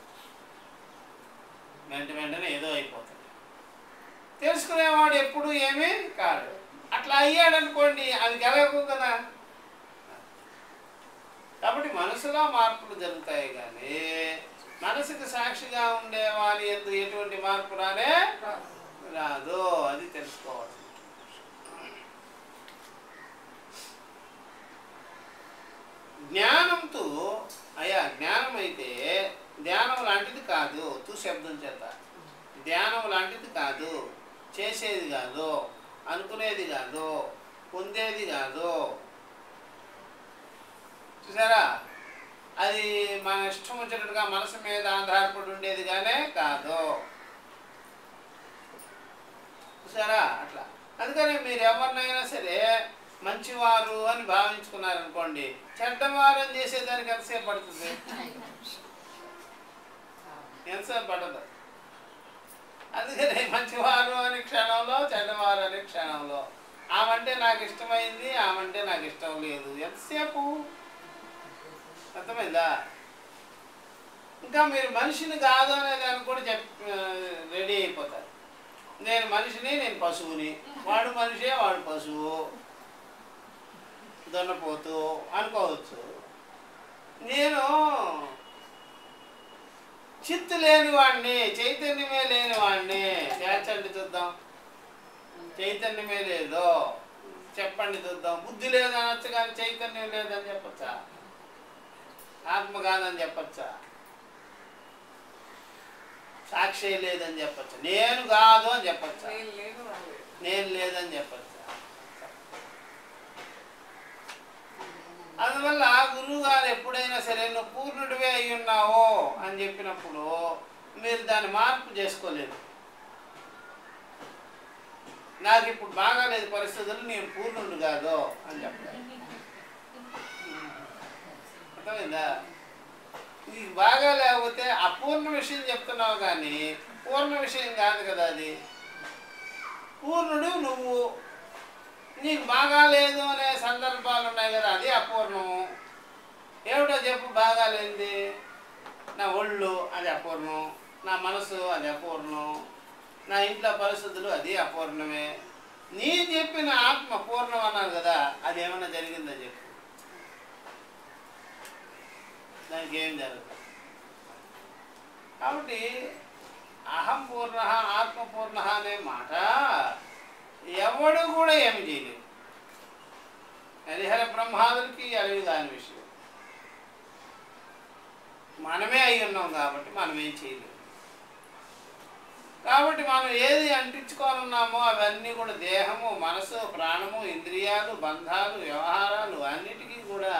వెంటనే ఏదో అయిపోతుంది. తెలుసుకునేవాడు ఎప్పుడు ఏమీ కాదు. అట్లా అయ్యాడనుకోండి, అది కలగదు కదా. కాబట్టి మనసులో మార్పులు జరుగుతాయి, కానీ మనసుకు సాక్షిగా ఉండే వారి ఎందు ఎటువంటి మార్పు రాదు. అది తెలుసుకోవాలి. జ్ఞానంతో అయ్యా జ్ఞానం అయితే ధ్యానం లాంటిది కాదు. తూ శబ్దం చేత ధ్యానం లాంటిది కాదు, చేసేది కాదు, అనుకునేది కాదు, పొందేది కాదు. చూసారా? అది మన ఇష్టం వచ్చినట్టుగా మనసు మీద ఆధారపడి ఉండేది కానీ కాదు. చూసారా? అట్లా. అందుకని మీరు ఎవరినైనా సరే మంచివారు అని భావించుకున్నారనుకోండి, చెడ్డవారు అని చేసేదానికి ఎంతసేపు పడుతుంది? ఎంతసేపు పడదు. అందుకని మంచివారు అనే క్షణంలో, చెడ్డవారు అనే క్షణంలో, ఆమంటే నాకు ఇష్టమైంది, ఆమంటే నాకు ఇష్టం లేదు, ఎంతసేపు? అర్థమైందా? ఇంకా మీరు మనిషిని కాదు అనేదాన్ని కూడా రెడీ అయిపోతారు. నేను మనిషిని, నేను పశువుని, వాడు మనిషే, వాడు పశువు, దున్నపోతూ అనుకోవచ్చు. నేను చిత్తు లేని వాడిని, చైతన్యమే లేని వాడిని. చేర్చండి చూద్దాం. చైతన్యమే లేదో చెప్పండి చూద్దాం. బుద్ధి లేదనొచ్చు కానీ చైతన్యం లేదని చెప్పచ్చా? ఆత్మ కాదని చెప్పచ్చా? సాక్షి లేదని చెప్పచ్చా? నేను కాదు అని చెప్పచ్చా? నేను లేదని చెప్పచ్చా? అందువల్ల గురువు గారు ఎప్పుడైనా సరే నువ్వు పూర్ణుడివే అయి ఉన్నావు అని చెప్పినప్పుడు మీరు దాన్ని మార్పు చేసుకోలేదు. నాకు ఇప్పుడు బాగాలేదు పరిస్థితులు, నేను పూర్ణుడు కాదు అని చెప్పాలి. అర్థమైందా? నీకు బాగా లేకపోతే అపూర్ణ విషయం చెప్తున్నావు కానీ పూర్ణ విషయం కాదు కదా అది. పూర్ణుడు నువ్వు. నీకు బాగాలేదు అనే సందర్భాలు ఉన్నాయి కదా, అది అపూర్ణము. ఏమిటో చెప్పు బాగాలేంది? నా ఒళ్ళు అది అపూర్ణం, నా మనసు అది అపూర్ణం, నా ఇంట్లో పరిస్థితులు అది అపూర్ణమే. నీ చెప్పిన ఆత్మ పూర్ణం అన్నారు కదా, అది ఏమన్నా జరిగిందని చెప్పు. దానికి ఏం జరగదు. కాబట్టి అహం పూర్ణ, ఆత్మపూర్ణ అనే మాట ఎవడు కూడా ఏమి చేయలేదు. హరిహర బ్రహ్మాదులకి అలివి కాని విషయం. మనమే అయి ఉన్నాం కాబట్టి మనం ఏం చేయలేము. కాబట్టి మనం ఏది అంటించుకోనున్నామో అవన్నీ కూడా దేహము, మనసు, ప్రాణము, ఇంద్రియాలు, బంధాలు, వ్యవహారాలు అన్నిటికీ కూడా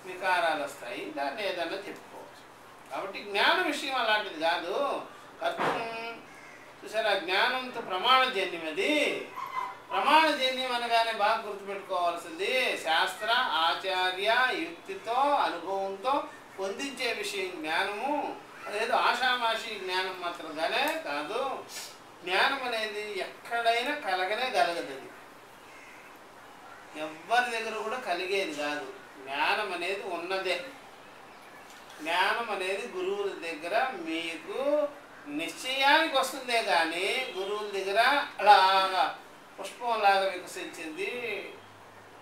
వికారాలు వస్తాయి. దాన్ని ఏదన్నా చెప్పుకోవచ్చు. కాబట్టి జ్ఞాన విషయం అలాంటిది కాదు. కర్తం చూసారా, జ్ఞానంతో ప్రమాణజన్యం. అది ప్రమాణజన్యం అనగానే బాగా గుర్తుపెట్టుకోవాల్సింది శాస్త్ర ఆచార్య యుక్తితో అనుభవంతో పొందించే విషయం జ్ఞానము. అదేదో ఆషామాషి జ్ఞానం మాత్రంగానే కాదు. జ్ఞానం అనేది ఎక్కడైనా కలగనే కలగదు. అది ఎవ్వరి దగ్గర కూడా కలిగేది కాదు. జ్ఞానం అనేది ఉన్నదే. జ్ఞానం అనేది గురువుల దగ్గర మీకు నిశ్చయానికి వస్తుందే కానీ గురువుల దగ్గర అలాగా పుష్పంలాగా వికసించింది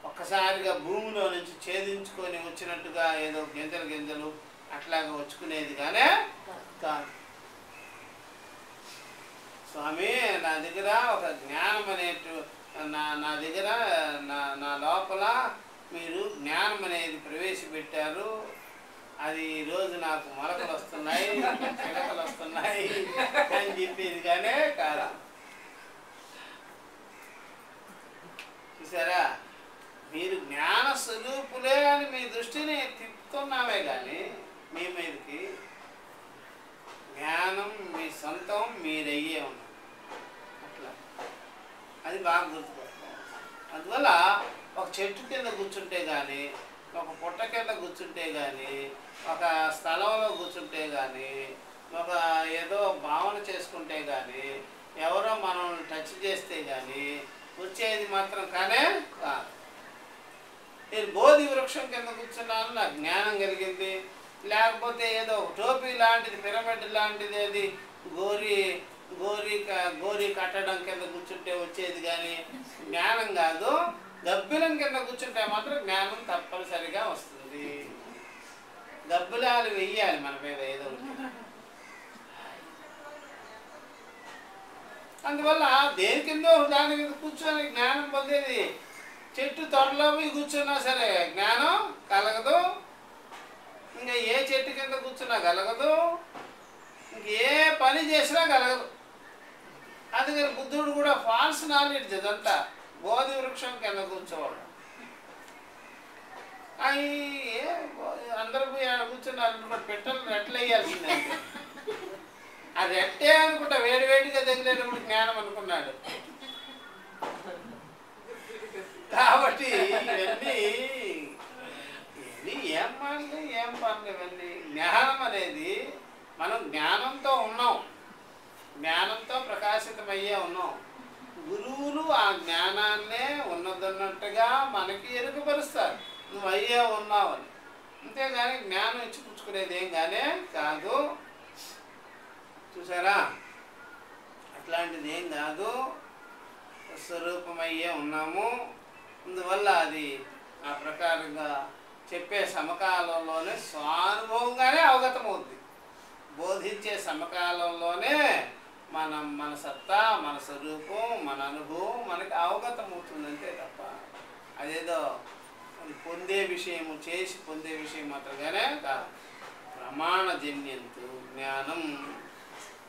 ఒక్కసారిగా భూమిలో నుంచి ఛేదించుకొని వచ్చినట్టుగా ఏదో గింజలు గింజలు అట్లాగా వచ్చుకునేది కానీ కాదు. స్వామి నా దగ్గర ఒక జ్ఞానం అనేటు నా దగ్గర నా లోపల మీరు జ్ఞానం అనేది ప్రవేశపెట్టారు. అది ఈరోజు నాకు మొలకలు వస్తున్నాయి, పిలకలు వస్తున్నాయి అని చెప్పేది కానీ కాదు. చూసారా, మీరు జ్ఞాన స్వరూపులే అని మీ దృష్టిని తిప్పుతున్నామే కానీ మీ మీదకి జ్ఞానం మీ సొంతం మీరయ్యే ఉన్నారు. అట్లా అది బాగా గుర్తుపెట్టుకోవాలి. అందువల్ల ఒక చెట్టు కింద కూర్చుంటే కానీ, ఒక పుట్ట కింద కూర్చుంటే కానీ, ఒక స్థలంలో కూర్చుంటే కానీ, ఒక ఏదో భావన చేసుకుంటే కానీ, ఎవరో మనల్ని టచ్ చేస్తే కానీ వచ్చేది మాత్రం కానే కాదు. నేను బోధి వృక్షం కింద కూర్చున్నాను, నాకు జ్ఞానం కలిగింది. లేకపోతే ఏదో టోపీ లాంటిది, పిరమిడ్ లాంటిది, అది గోరి కట్టడం కింద కూర్చుంటే వచ్చేది కానీ జ్ఞానం కాదు. గబ్బిలం కింద కూర్చుంటే మాత్రం జ్ఞానం తప్పనిసరిగా వస్తుంది. గబ్బిలాలు వెయ్యాలి మన మీద ఏదో ఒకటి. అందువల్ల దేని కిందో దాని మీద కూర్చొని జ్ఞానం పొందేది. చెట్టు తొడలో పోయి కూర్చున్నా సరే జ్ఞానం కలగదు. ఇంకా ఏ చెట్టు కింద కూర్చున్నా కలగదు. ఇంకే పని చేసినా కలగదు. అందుకని బుద్ధుడు కూడా ఫాల్స్ నాలెడ్జ్ అదంతా. బోధి వృక్షం కింద కూర్చోవాడు. అవి అందరూ పోయి కూర్చున్నారు, పెట్టలు రెట్లు వేయాల్సిందే. ఆ రెట్టే అనుకుంటా వేడివేడిగా తగిలేటప్పుడు జ్ఞానం అనుకున్నాడు. కాబట్టి ఇవన్నీ ఏం పనులు ఇవన్నీ. జ్ఞానం అనేది మనం జ్ఞానంతో ఉన్నాం, జ్ఞానంతో ప్రకాశితమయ్యే ఉన్నాం. గురువులు ఆ జ్ఞానాన్నే ఉన్నదన్నట్టుగా మనకి ఎరుకపరుస్తారు, నువ్వు అయ్యే ఉన్నావని. అంతేగాని జ్ఞానం ఇచ్చి పుచ్చుకునేది ఏం కానీ కాదు. చూసారా, అట్లాంటిది ఏం కాదు. స్వరూపమయ్యే ఉన్నాము. అందువల్ల అది ఆ ప్రకారంగా చెప్పే సమకాలంలోనే స్వానుభవంగానే అవగతమవుద్ది. బోధించే సమకాలంలోనే మన సత్తా, మన స్వరూపం, మన అనుభవం మనకి అవగతమవుతుంది. అంతే తప్ప అదేదో పొందే విషయము, చేసి పొందే విషయం మాత్రమే కాదు. ప్రమాణజన్యంతు జ్ఞానం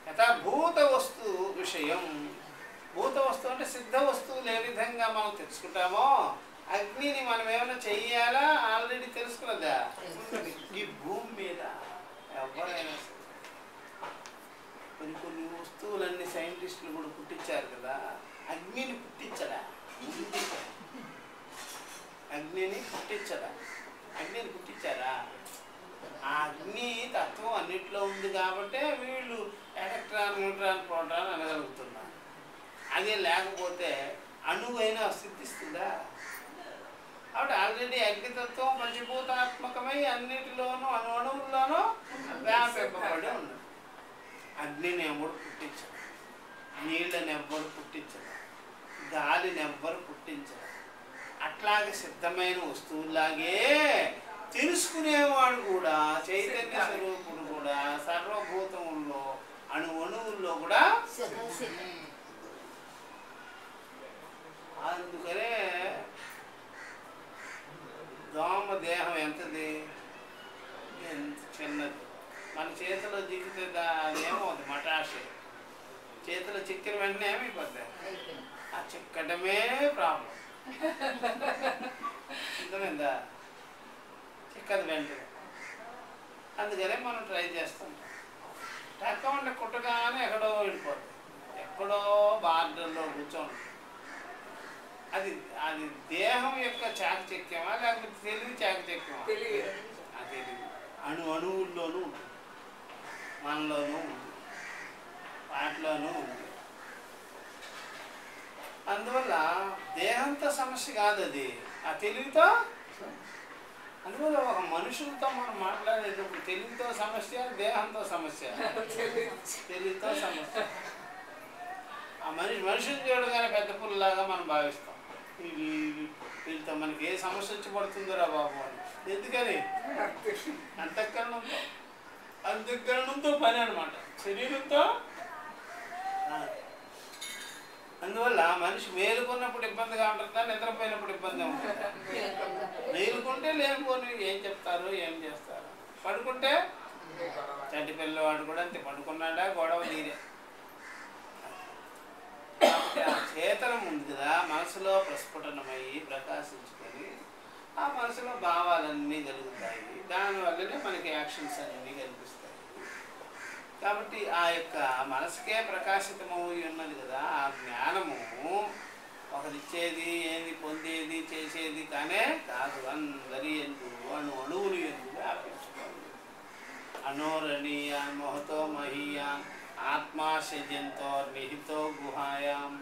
యథాభూత వస్తు విషయం. భూత వస్తువు అంటే సిద్ధ వస్తువులు ఏ విధంగా మనం తెలుసుకుంటామో, అగ్నిని మనం ఏమైనా చెయ్యాలా? ఆల్రెడీ తెలుసుకున్నదా? ఈ భూమి మీద ఎవరైనా కొన్ని వస్తువులన్నీ సైంటిస్టులు కూడా పుట్టించారు కదా. అగ్నిని పుట్టించడా? అగ్నిని పుట్టించారా? ఆ అగ్ని తత్వం అన్నిట్లో ఉంది కాబట్టి వీళ్ళు ఎలక్ట్రాన్, న్యూట్రాన్, ప్రోటాన్ అనగలుగుతున్నారు. అదే లేకపోతే అణువైనా సిద్ధిస్తుందా? కాబట్టి ఆల్రెడీ అగ్నితత్వం పంచభూతాత్మకమై అన్నిటిలోనూ అణువుల్లోనూ వ్యాపింపబడి ఉన్నది. అగ్నిని ఎవరు పుట్టించరు, నీళ్ళని ఎవ్వరు పుట్టించరు, గాలిని ఎవ్వరు పుట్టించరు. అట్లాగే సిద్ధమైన వస్తువులాగే తెలుసుకునేవాడు కూడా, చైతన్య స్వరూపుడు కూడా సర్వభూతముల్లో అణువుల్లో కూడా. అందుకనే దోమ దేహం ఎంతది, ఎంత చిన్నది. మన చేతిలో దిగితే అదేమవుతుంది మటాషి. చేతిలో చిక్కిన వెంటనే ఏమైపోద్ది? ఆ చిక్కడమే ప్రాబ్లం. అర్థమైందా? చిక్కదు వెంటనే. అందుకనే మనం ట్రై చేస్తుంటాం. టక్క ఉంటే కుట్టగానే ఎక్కడో వెళ్ళిపోతుంది. ఎక్కడో బార్డర్లో కూర్చోండి. అది అది దేహం యొక్క చాకచక్యమా లేకపోతే తెలివి చాకచక్యమా? ఆ తెలివి అణువుల్లోనూ ఉంటుంది, మనలోనూ ఉంది, వాటిలోనూ ఉంది. అందువల్ల దేహంతో సమస్య కాదు అది, ఆ తెలివితో. అందువల్ల ఒక మనుషులతో మనం మాట్లాడేటప్పుడు తెలివితో సమస్య, దేహంతో సమస్య. తెలివితో సమస్య. ఆ మనిషిని చూడగానే పెద్ద పుల్లలాగా మనం భావిస్తాం. వీళ్ళతో మనకి ఏ సమస్య వచ్చి పడుతుందో రా బాబు అని. ఎందుకని? అంతఃకరణంతో పని అనమాట, శరీరంతో. అందువల్ల మనిషి మేలుకున్నప్పుడు ఇబ్బందిగా ఉంటుందా, నిద్రపోయినప్పుడు ఇబ్బందిగా ఉంటుందా? మేలుకుంటే లేనిపోని ఏం చెప్తారు, ఏం చేస్తారు. పడుకుంటే చంటి పిల్లవాడు కూడా అంతే, పడుకున్నాడా గొడవ తీరే. కాబట్టి ఆ చేతనం ఉంది కదా, మనసులో ప్రస్ఫుటనమయ్యి ప్రకాశించుకొని ఆ మనసులో భావాలన్నీ కలుగుతాయి. దానివల్లనే మనకి యాక్షన్స్ అన్నీ కనిపిస్తాయి. కాబట్టి ఆ యొక్క మనసుకే ప్రకాశితమై ఉన్నది కదా, ఆ జ్ఞానము ఒకరిచ్చేది ఏంది, పొందేది, చేసేది కానే కాదు. అందరి ఎందు అణువులు ఎందు వ్యాపించుకోండి. అనోరణీయాన్ మహతో మహీయాన్ ఆత్మాశయంతో నిహితో గుహాయాం.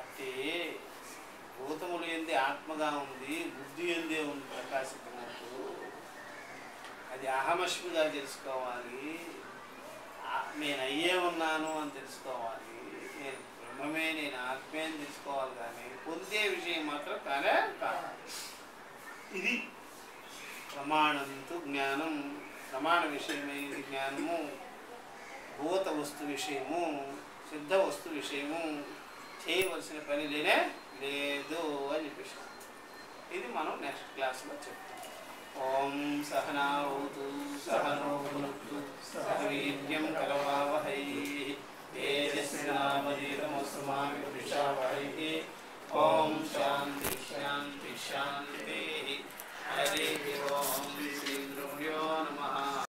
అంటే భూతములు ఎందు ఆత్మగా ఉంది, బుద్ధి ఎందే ఉంది ప్రకాశితున్నట్టు. అది అహమస్మిగా తెలుసుకోవాలి. నేను అయ్యే ఉన్నాను అని తెలుసుకోవాలి. నేను బ్రహ్మమే, నేను ఆత్మే అని తెలుసుకోవాలి. కానీ పొందే విషయం మాత్రం కానే కాదు. ఇది ప్రమాణంతో జ్ఞానం. ప్రమాణ విషయమైనది జ్ఞానము, భూత వస్తు విషయము, సిద్ధ వస్తు విషయము చేయవలసిన పని లేనే లేదు అని చెప్పేసి ఇది మనం నెక్స్ట్ క్లాస్లో చెప్తాం. ఓం సహనావతు సహనో భునక్తు సహ వీర్యం కరవావహై తేజస్వినావధీతమస్తు మా విద్విషావహై. ఓం శాంతి శాంతి శాంతి.